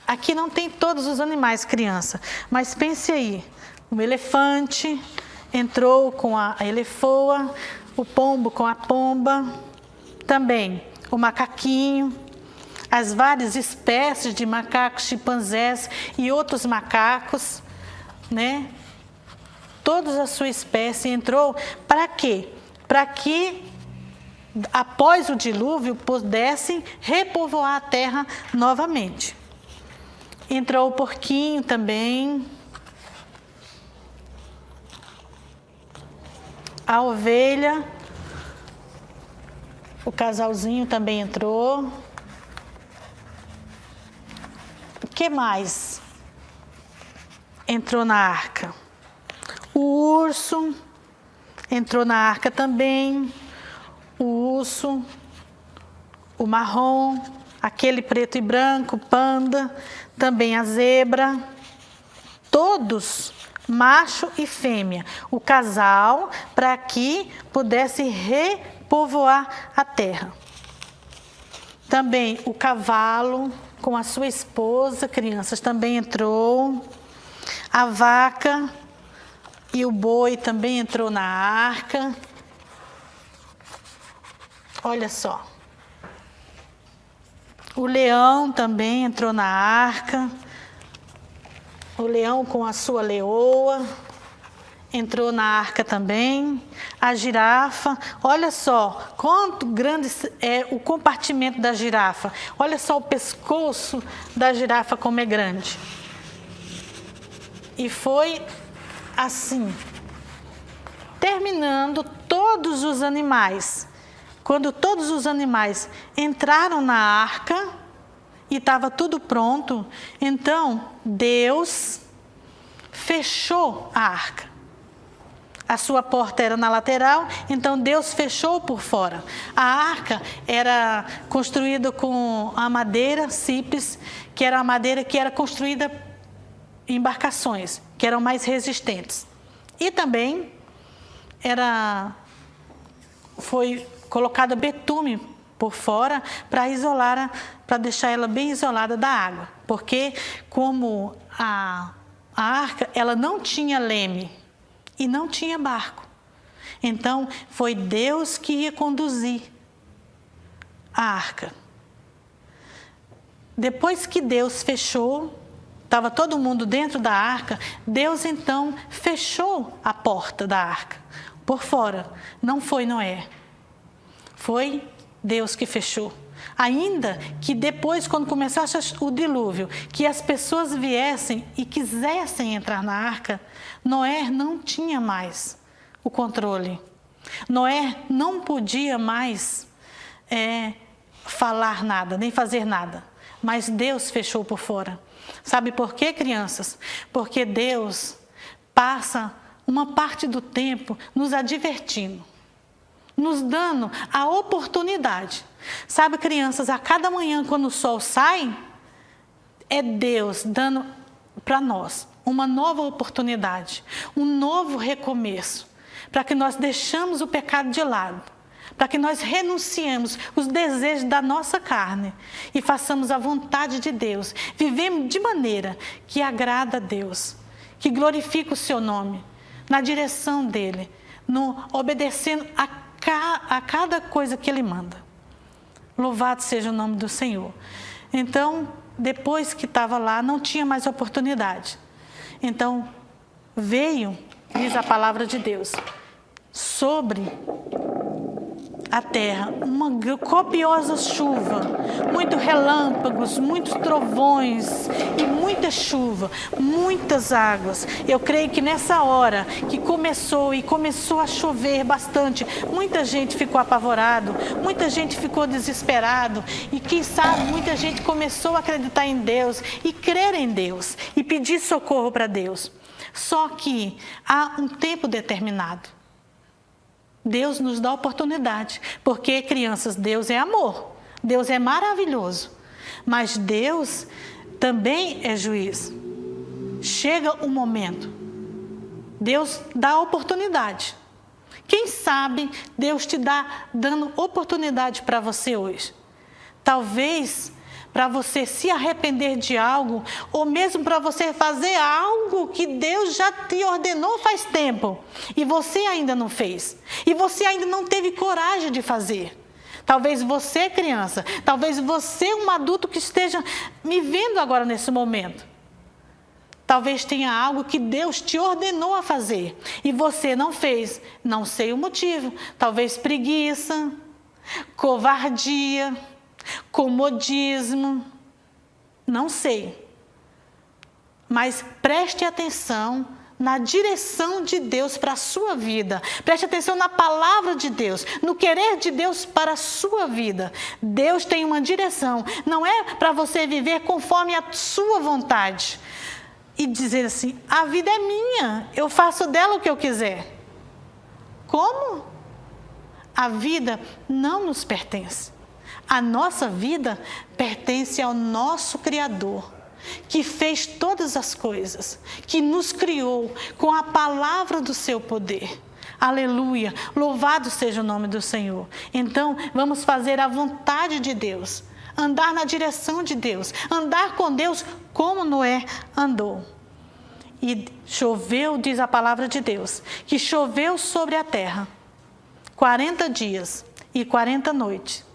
Speaker 8: Aqui não tem todos os animais, criança, mas pense aí. O elefante entrou com a elefoa, o pombo com a pomba, também o macaquinho, as várias espécies de macacos, chimpanzés e outros macacos, né? Toda a sua espécie entrou para quê? Para que, após o dilúvio, pudessem repovoar a terra novamente. Entrou o porquinho também, a ovelha, o casalzinho também entrou. O que mais entrou na arca? O urso entrou na arca também. O urso, o marrom, aquele preto e branco, panda, também a zebra. Todos, macho e fêmea. O casal, para que pudesse repovoar a terra. Também o cavalo, com a sua esposa, crianças, também entrou. A vaca e o boi também entrou na arca. Olha só. O leão também entrou na arca. O leão com a sua leoa entrou na arca também. A girafa, olha só quanto grande é o compartimento da girafa. Olha só o pescoço da girafa como é grande. E foi assim, terminando todos os animais. Quando todos os animais entraram na arca e estava tudo pronto, então Deus fechou a arca. A sua porta era na lateral, então Deus fechou por fora. A arca era construída com a madeira cipres, que era a madeira que era construída em embarcações, que eram mais resistentes. E também foi colocado betume por fora para isolar, para deixar ela bem isolada da água. Porque como a arca, ela não tinha leme e não tinha barco. Então, foi Deus que ia conduzir a arca. Depois que Deus fechou, estava todo mundo dentro da arca, Deus então fechou a porta da arca por fora. Não foi Noé. Foi Deus que fechou. Ainda que depois, quando começasse o dilúvio, que as pessoas viessem e quisessem entrar na arca, Noé não tinha mais o controle. Noé não podia mais falar nada, nem fazer nada. Mas Deus fechou por fora. Sabe por quê, crianças? Porque Deus passa uma parte do tempo nos advertindo, nos dando a oportunidade. Sabe, crianças, a cada manhã quando o sol sai, é Deus dando para nós uma nova oportunidade, um novo recomeço, para que nós deixemos o pecado de lado, para que nós renunciemos os desejos da nossa carne e façamos a vontade de Deus, vivemos de maneira que agrada a Deus, que glorifica o seu nome, na direção dele, obedecendo a cada coisa que ele manda. Louvado seja o nome do Senhor. Então, depois que estava lá, não tinha mais oportunidade. Então, veio, diz a palavra de Deus, sobre a terra uma copiosa chuva, muitos relâmpagos, muitos trovões e muita chuva, muitas águas. Eu creio que nessa hora que começou a chover bastante, muita gente ficou apavorado, muita gente ficou desesperado e quem sabe muita gente começou a acreditar em Deus e crer em Deus e pedir socorro para Deus. Só que há um tempo determinado. Deus nos dá oportunidade, porque, crianças, Deus é amor, Deus é maravilhoso, mas Deus também é juiz. Chega um momento, Deus dá oportunidade. Quem sabe Deus te dando oportunidade para você hoje. Talvez para você se arrepender de algo, ou mesmo para você fazer algo que Deus já te ordenou faz tempo, e você ainda não fez, e você ainda não teve coragem de fazer. Talvez você, criança, talvez você, um adulto que esteja me vendo agora nesse momento, talvez tenha algo que Deus te ordenou a fazer, e você não fez, não sei o motivo, talvez preguiça, covardia, comodismo, não sei. Mas preste atenção na direção de Deus para a sua vida. Preste atenção na palavra de Deus, no querer de Deus para a sua vida. Deus tem uma direção, não é para você viver conforme a sua vontade e dizer assim, a vida é minha, eu faço dela o que eu quiser. Como? A vida não nos pertence. A nossa vida pertence ao nosso Criador, que fez todas as coisas, que nos criou com a palavra do seu poder. Aleluia! Louvado seja o nome do Senhor. Então, vamos fazer a vontade de Deus, andar na direção de Deus, andar com Deus como Noé andou. E choveu, diz a palavra de Deus, que choveu sobre a terra 40 dias e 40 noites.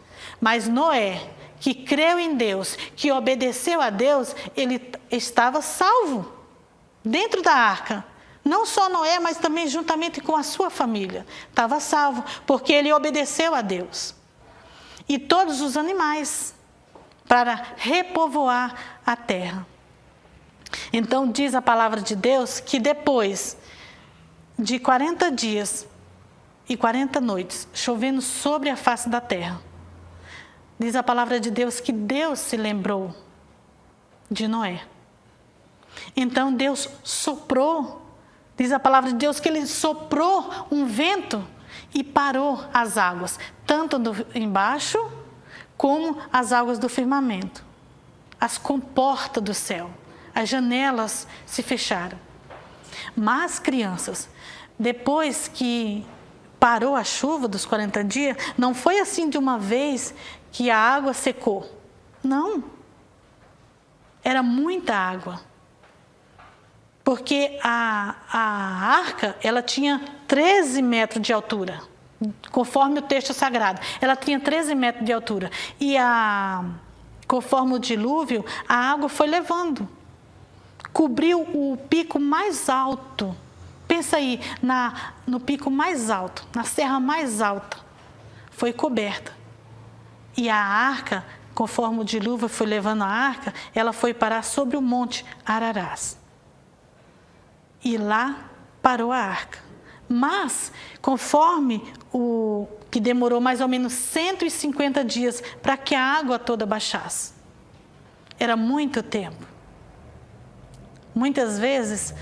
Speaker 8: Mas Noé, que creu em Deus, que obedeceu a Deus, ele estava salvo dentro da arca. Não só Noé, mas também juntamente com a sua família. Estava salvo, porque ele obedeceu a Deus. E todos os animais, para repovoar a terra. Então diz a palavra de Deus que depois de 40 dias e 40 noites, chovendo sobre a face da terra, diz a palavra de Deus que Deus se lembrou de Noé. Então Deus soprou, diz a palavra de Deus que ele soprou um vento e parou as águas, tanto do embaixo como as águas do firmamento. As comportas do céu, as janelas se fecharam. Mas, crianças, depois que parou a chuva dos 40 dias, não foi assim de uma vez que a água secou. Não. Era muita água. Porque a arca, ela tinha 13 metros de altura, conforme o texto sagrado. Ela tinha 13 metros de altura. E conforme o dilúvio, a água foi levando. Cobriu o pico mais alto. Pensa aí, no pico mais alto, na serra mais alta. Foi coberta. E a arca, conforme o dilúvio foi levando a arca, ela foi parar sobre o monte Ararás. E lá parou a arca. Mas, conforme que demorou mais ou menos 150 dias para que a água toda baixasse. Era muito tempo. Muitas vezes,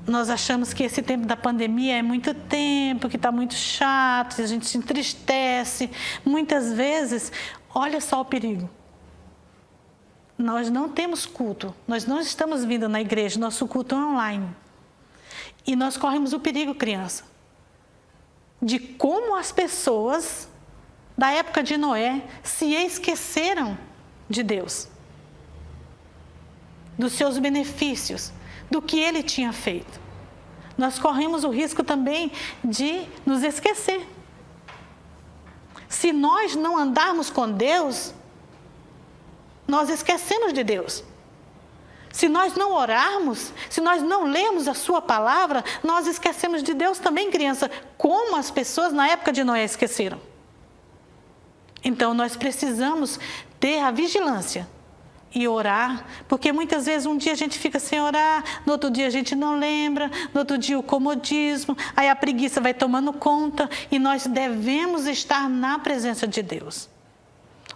Speaker 8: nós achamos que esse tempo da pandemia é muito tempo, que está muito chato, a gente se entristece. Muitas vezes, olha só o perigo. Nós não temos culto, nós não estamos vindo na igreja, nosso culto é online. E nós corremos o perigo, criança, de como as pessoas da época de Noé se esqueceram de Deus, dos seus benefícios, do que ele tinha feito. Nós corremos o risco também de nos esquecer. Se nós não andarmos com Deus, nós esquecemos de Deus. Se nós não orarmos, se nós não lermos a sua palavra, nós esquecemos de Deus também, criança, como as pessoas na época de Noé esqueceram. Então, nós precisamos ter a vigilância e orar, porque muitas vezes um dia a gente fica sem orar, no outro dia a gente não lembra, no outro dia o comodismo, aí a preguiça vai tomando conta e nós devemos estar na presença de Deus.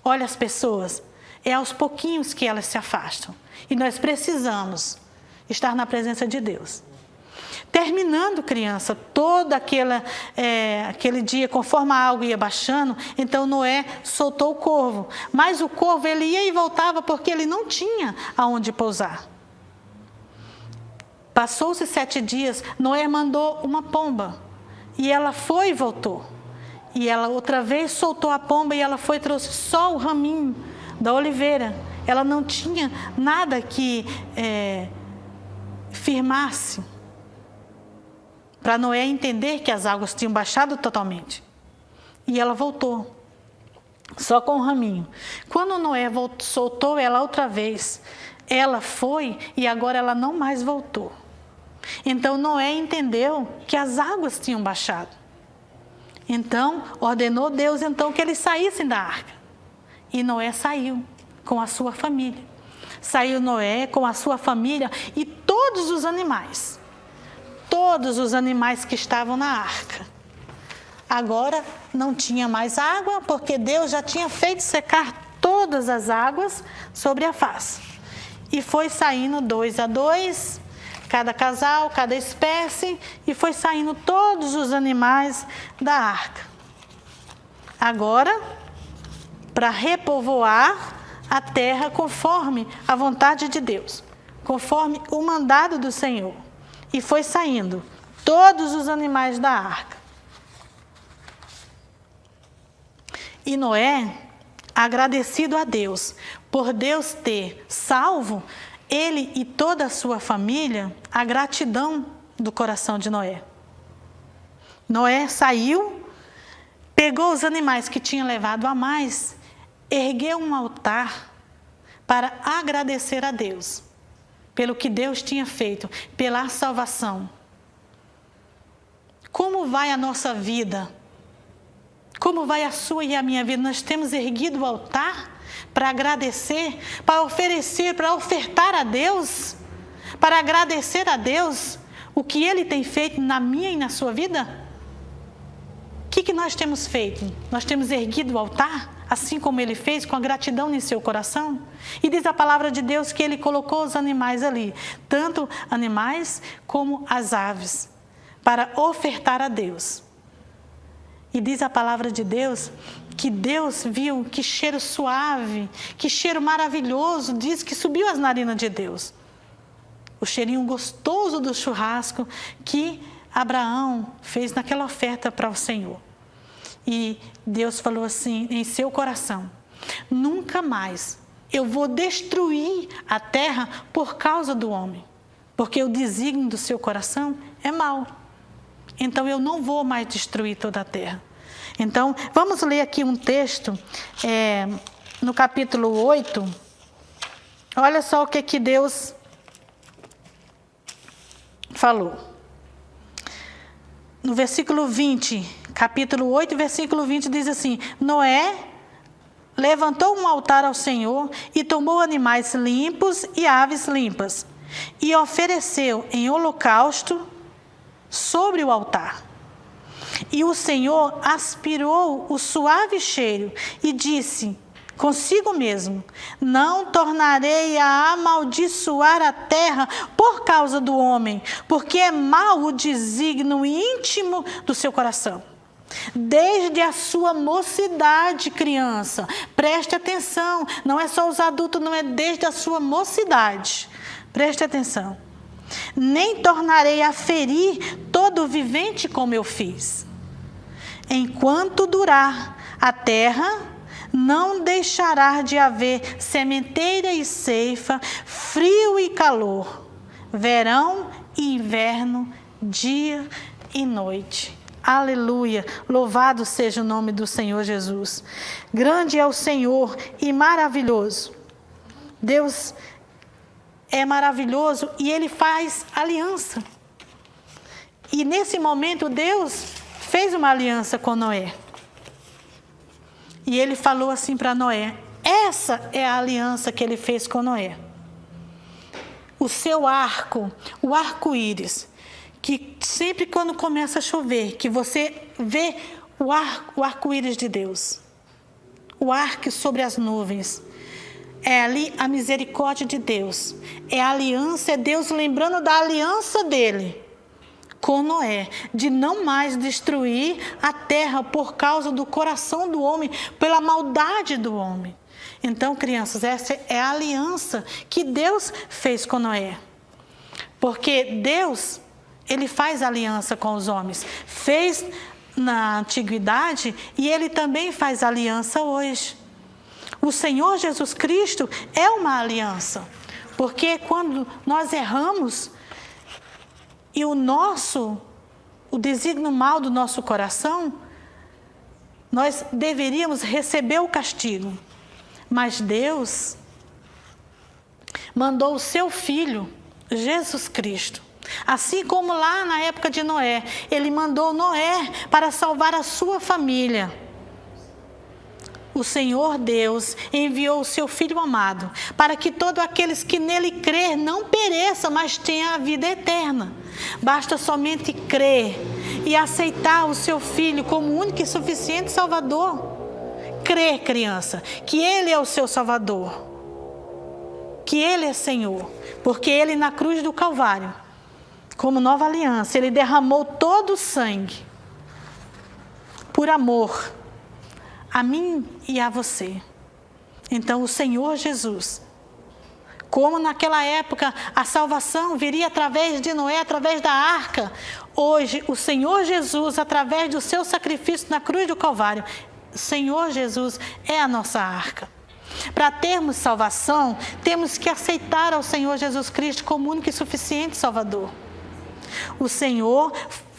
Speaker 8: Olha as pessoas, é aos pouquinhos que elas se afastam e nós precisamos estar na presença de Deus. terminando, criança, todo aquele dia, conforme a água ia baixando, então Noé soltou o corvo. Mas o corvo, ele ia e voltava porque ele não tinha aonde pousar. Passou-se 7 dias, Noé mandou uma pomba. E ela foi e voltou. E ela outra vez soltou a pomba e ela foi e trouxe só o raminho da oliveira. Ela não tinha nada que firmasse para Noé entender que as águas tinham baixado totalmente. E ela voltou, só com o raminho. Quando Noé soltou ela outra vez, ela foi e agora ela não mais voltou. Então Noé entendeu que as águas tinham baixado. Então ordenou Deus que eles saíssem da arca. E Noé saiu com a sua família. Saiu Noé com a sua família e todos os animais. Todos os animais que estavam na arca. Agora não tinha mais água, porque Deus já tinha feito secar todas as águas sobre a face. E foi saindo 2 a 2, cada casal, cada espécie, e foi saindo todos os animais da arca. Agora, para repovoar a terra conforme a vontade de Deus, conforme o mandado do Senhor. E foi saindo todos os animais da arca. E Noé, agradecido a Deus, por Deus ter salvo ele e toda a sua família, a gratidão do coração de Noé. Noé saiu, pegou os animais que tinha levado a mais, ergueu um altar para agradecer a Deus pelo que Deus tinha feito, pela salvação. Como vai a nossa vida? Como vai a sua e a minha vida? Nós temos erguido o altar para agradecer, para oferecer, para ofertar a Deus, para agradecer a Deus o que Ele tem feito na minha e na sua vida? O que nós temos feito? Nós temos erguido o altar, assim como Ele fez, com a gratidão em seu coração? E diz a palavra de Deus que Ele colocou os animais ali, tanto animais como as aves, para ofertar a Deus. E diz a palavra de Deus que Deus viu que cheiro suave, que cheiro maravilhoso, diz que subiu às narinas de Deus. O cheirinho gostoso do churrasco que Abraão fez naquela oferta para o Senhor. E Deus falou assim em seu coração: nunca mais eu vou destruir a terra por causa do homem, porque o desígnio do seu coração é mau. Então eu não vou mais destruir toda a terra. Então vamos ler aqui um texto no capítulo 8. Olha só o que Deus falou. No versículo 20, capítulo 8, versículo 20, diz assim: Noé levantou um altar ao Senhor e tomou animais limpos e aves limpas e ofereceu em holocausto sobre o altar. E o Senhor aspirou o suave cheiro e disse consigo mesmo: não tornarei a amaldiçoar a terra por causa do homem, porque é mau o desígnio íntimo do seu coração. Desde a sua mocidade, criança, preste atenção, não é só os adultos, não, é desde a sua mocidade. Preste atenção. Nem tornarei a ferir todo vivente como eu fiz. Enquanto durar a terra, não deixará de haver sementeira e ceifa, frio e calor, verão e inverno, dia e noite. Aleluia! Louvado seja o nome do Senhor Jesus. Grande é o Senhor e maravilhoso. Deus é maravilhoso e Ele faz aliança. E nesse momento Deus fez uma aliança com Noé. E Ele falou assim para Noé: essa é a aliança que Ele fez com Noé. O seu arco, o arco-íris, que sempre quando começa a chover, que você vê o arco-íris de Deus, o arco sobre as nuvens, é ali a misericórdia de Deus, é a aliança, é Deus lembrando da aliança dele com Noé, de não mais destruir a terra por causa do coração do homem, pela maldade do homem. Então, crianças, essa é a aliança que Deus fez com Noé. Porque Deus, Ele faz aliança com os homens. Fez na antiguidade e Ele também faz aliança hoje. O Senhor Jesus Cristo é uma aliança. Porque quando nós erramos e o desígnio mal do nosso coração, nós deveríamos receber o castigo. Mas Deus mandou o seu Filho, Jesus Cristo. Assim como lá na época de Noé, Ele mandou Noé para salvar a sua família. O Senhor Deus enviou o seu Filho amado, para que todos aqueles que nele crer não pereçam, mas tenham a vida eterna. Basta somente crer e aceitar o seu Filho como único e suficiente Salvador. Crer, criança, que Ele é o seu Salvador, que Ele é Senhor, porque Ele na cruz do Calvário, como nova aliança, Ele derramou todo o sangue por amor a mim e a você. Então o Senhor Jesus, como naquela época a salvação viria através de Noé, através da arca, hoje o Senhor Jesus, através do seu sacrifício na cruz do Calvário, o Senhor Jesus é a nossa arca. Para termos salvação, temos que aceitar ao Senhor Jesus Cristo como único e suficiente Salvador. O Senhor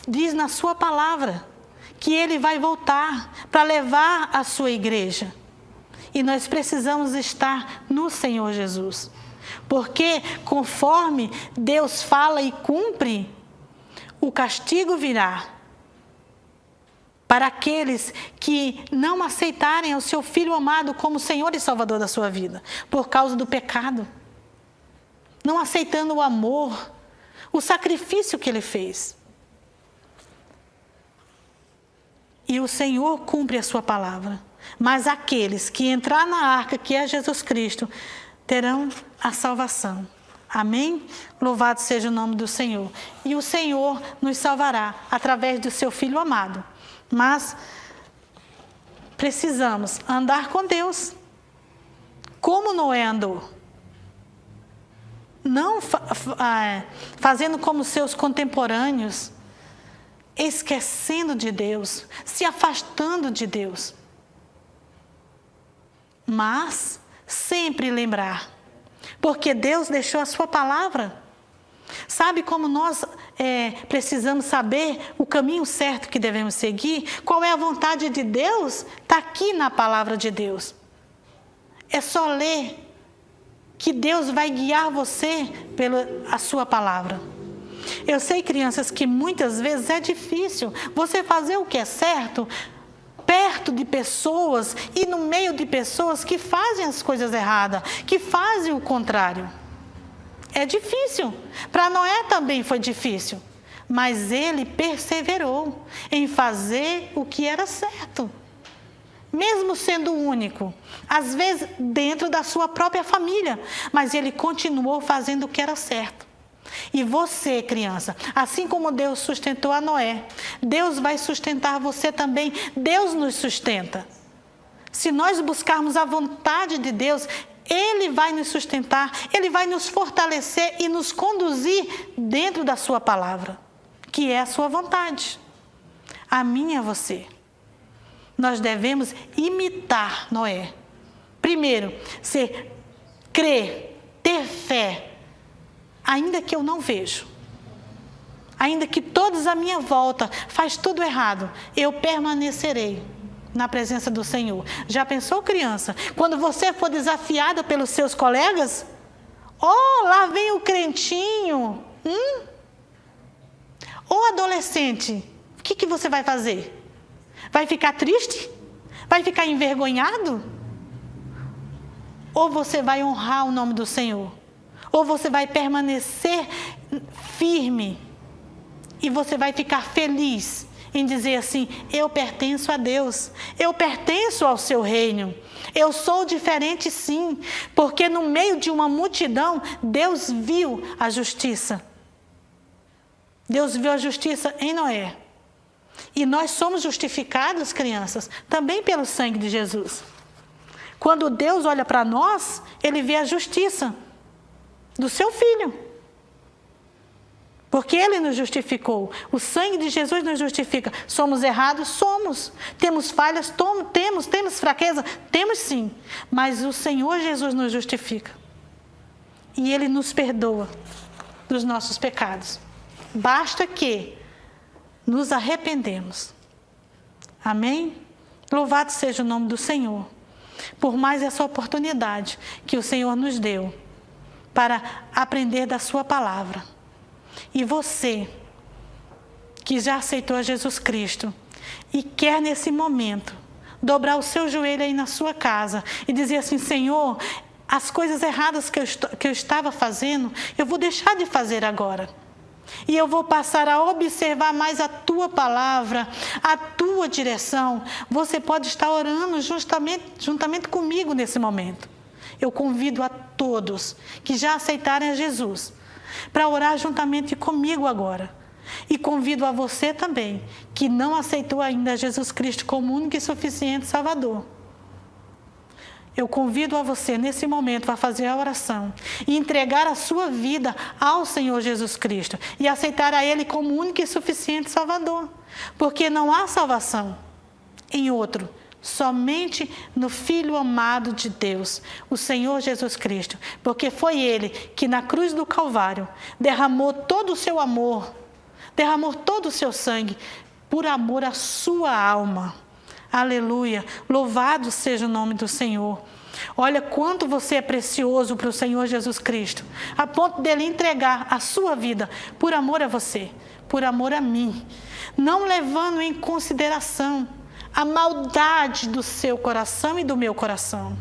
Speaker 8: diz na sua palavra que Ele vai voltar para levar a sua igreja. E nós precisamos estar no Senhor Jesus. Porque conforme Deus fala e cumpre, o castigo virá para aqueles que não aceitarem o seu Filho amado como Senhor e Salvador da sua vida, por causa do pecado. Não aceitando o amor, o sacrifício que Ele fez. E o Senhor cumpre a sua palavra. Mas aqueles que entrar na arca, que é Jesus Cristo, terão a salvação. Amém? Louvado seja o nome do Senhor. E o Senhor nos salvará através do seu Filho amado. Mas precisamos andar com Deus, como Noé andou. Não fazendo como seus contemporâneos, esquecendo de Deus, se afastando de Deus. Mas sempre lembrar, porque Deus deixou a sua palavra. Sabe como nós precisamos saber o caminho certo que devemos seguir? Qual é a vontade de Deus? Está aqui na palavra de Deus. É só ler que Deus vai guiar você pela a sua palavra. Eu sei, crianças, que muitas vezes é difícil você fazer o que é certo perto de pessoas e no meio de pessoas que fazem as coisas erradas, que fazem o contrário. É difícil. Para Noé também foi difícil. Mas ele perseverou em fazer o que era certo. Mesmo sendo único. Às vezes dentro da sua própria família. Mas ele continuou fazendo o que era certo. E você, criança, assim como Deus sustentou a Noé, Deus vai sustentar você também. Deus nos sustenta. Se nós buscarmos a vontade de Deus, Ele vai nos sustentar, Ele vai nos fortalecer e nos conduzir dentro da sua palavra, que é a sua vontade. A minha, você. Nós devemos imitar Noé. Primeiro, crer, ter fé, ainda que eu não vejo. Ainda que todos à minha volta faz tudo errado, eu permanecerei na presença do Senhor. Já pensou, criança? Quando você for desafiada pelos seus colegas, lá vem o crentinho. Ou adolescente, o que você vai fazer? Vai ficar triste? Vai ficar envergonhado? Ou você vai honrar o nome do Senhor? Ou você vai permanecer firme e você vai ficar feliz em dizer assim: eu pertenço a Deus, eu pertenço ao seu reino, eu sou diferente sim, porque no meio de uma multidão, Deus viu a justiça. Deus viu a justiça em Noé. E nós somos justificados, crianças, também pelo sangue de Jesus. Quando Deus olha para nós, Ele vê a justiça do seu Filho. Porque Ele nos justificou. O sangue de Jesus nos justifica. Somos errados? Somos. Temos falhas? Temos. Temos fraqueza? Temos sim. Mas o Senhor Jesus nos justifica. E Ele nos perdoa dos nossos pecados. Basta que nos arrependemos. Amém? Louvado seja o nome do Senhor. Por mais essa oportunidade que o Senhor nos deu para aprender da sua palavra. E você, que já aceitou a Jesus Cristo e quer nesse momento dobrar o seu joelho aí na sua casa e dizer assim: Senhor, as coisas erradas que eu estava fazendo, eu vou deixar de fazer agora. E eu vou passar a observar mais a tua palavra, a tua direção. Você pode estar orando juntamente comigo nesse momento. Eu convido a todos que já aceitarem a Jesus para orar juntamente comigo agora. E convido a você também, que não aceitou ainda Jesus Cristo como único e suficiente Salvador. Eu convido a você, nesse momento, a fazer a oração e entregar a sua vida ao Senhor Jesus Cristo e aceitar a Ele como único e suficiente Salvador. Porque não há salvação em outro, somente no Filho amado de Deus, o Senhor Jesus Cristo. Porque foi Ele que na cruz do Calvário derramou todo o seu amor, derramou todo o seu sangue por amor à sua alma. Aleluia, louvado seja o nome do Senhor. Olha quanto você é precioso para o Senhor Jesus Cristo, a ponto dele entregar a sua vida por amor a você, por amor a mim, não levando em consideração a maldade do seu coração e do meu coração.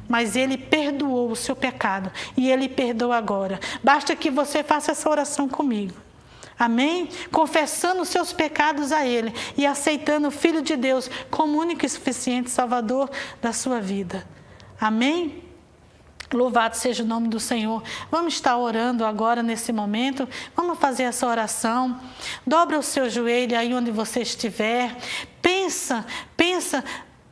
Speaker 8: Mas Ele perdoou o seu pecado e Ele perdoa agora. Basta que você faça essa oração comigo. Amém? Confessando os seus pecados a Ele e aceitando o Filho de Deus como único e suficiente Salvador da sua vida. Amém? Louvado seja o nome do Senhor. Vamos estar orando agora nesse momento. Vamos fazer essa oração. Dobra o seu joelho aí onde você estiver. Pensa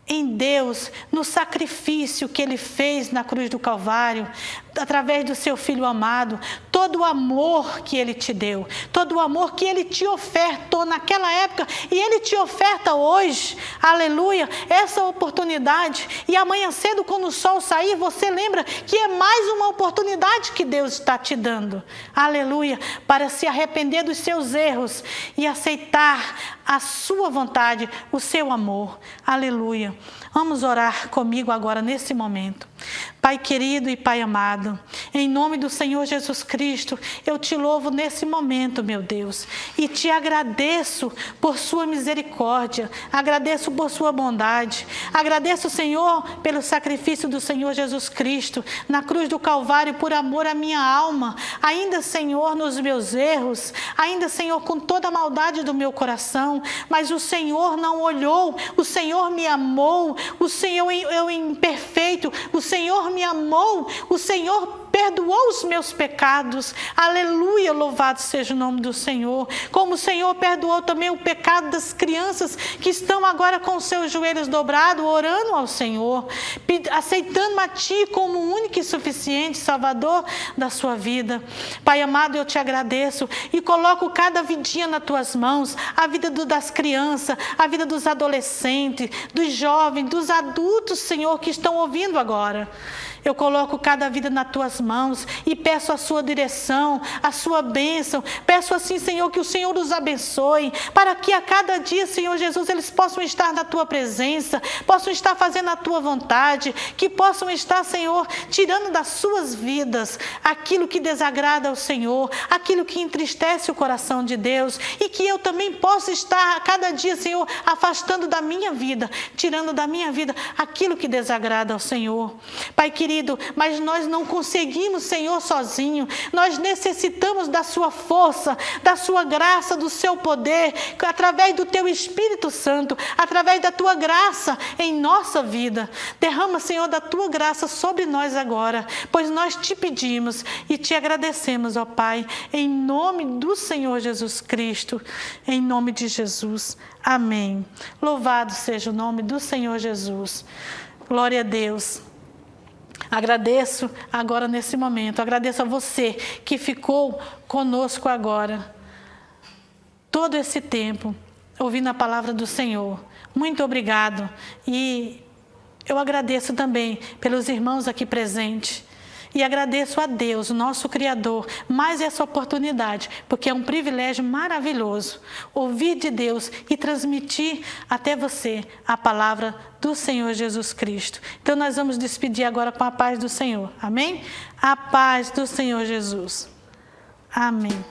Speaker 8: em Deus, no sacrifício que Ele fez na cruz do Calvário, através do seu Filho amado, todo o amor que Ele te deu, todo o amor que Ele te ofertou naquela época e Ele te oferta hoje, aleluia, essa oportunidade. E amanhã cedo, quando o sol sair, você lembra que é mais uma oportunidade que Deus está te dando, aleluia, para se arrepender dos seus erros e aceitar a sua vontade, o seu amor, aleluia. Vamos orar comigo agora nesse momento. Pai querido e Pai amado, em nome do Senhor Jesus Cristo, eu te louvo nesse momento, meu Deus, e te agradeço por sua misericórdia, agradeço por sua bondade, agradeço, Senhor, pelo sacrifício do Senhor Jesus Cristo na cruz do Calvário por amor à minha alma, ainda, Senhor, nos meus erros, ainda, Senhor, com toda a maldade do meu coração, mas o Senhor não olhou, o Senhor me amou, o Senhor, eu imperfeito, o Senhor me amou, o Senhor perdoou os meus pecados, aleluia, louvado seja o nome do Senhor, como o Senhor perdoou também o pecado das crianças que estão agora com os seus joelhos dobrados, orando ao Senhor, aceitando a Ti como o único e suficiente Salvador da sua vida. Pai amado, eu te agradeço e coloco cada vidinha nas Tuas mãos, a vida das crianças, a vida dos adolescentes, dos jovens, dos adultos, Senhor, que estão ouvindo agora. Eu coloco cada vida nas Tuas mãos e peço a Sua direção, a Sua bênção. Peço assim, Senhor, que o Senhor os abençoe, para que a cada dia, Senhor Jesus, eles possam estar na Tua presença, possam estar fazendo a Tua vontade, que possam estar, Senhor, tirando das suas vidas aquilo que desagrada ao Senhor, aquilo que entristece o coração de Deus, e que eu também possa estar a cada dia, Senhor, afastando da minha vida, tirando da minha vida aquilo que desagrada ao Senhor. Pai querido, mas nós não conseguimos conseguimos, Senhor, sozinho. Nós necessitamos da sua força, da sua graça, do seu poder, através do teu Espírito Santo, através da tua graça em nossa vida. Derrama, Senhor, da tua graça sobre nós agora, pois nós te pedimos e te agradecemos, ó Pai, em nome do Senhor Jesus Cristo, em nome de Jesus. Amém. Louvado seja o nome do Senhor Jesus. Glória a Deus. Agradeço agora nesse momento, agradeço a você que ficou conosco agora, todo esse tempo, ouvindo a palavra do Senhor. Muito obrigado. E eu agradeço também pelos irmãos aqui presentes. E agradeço a Deus, nosso Criador, mais essa oportunidade, porque é um privilégio maravilhoso ouvir de Deus e transmitir até você a palavra do Senhor Jesus Cristo. Então nós vamos despedir agora com a paz do Senhor. Amém? A paz do Senhor Jesus. Amém.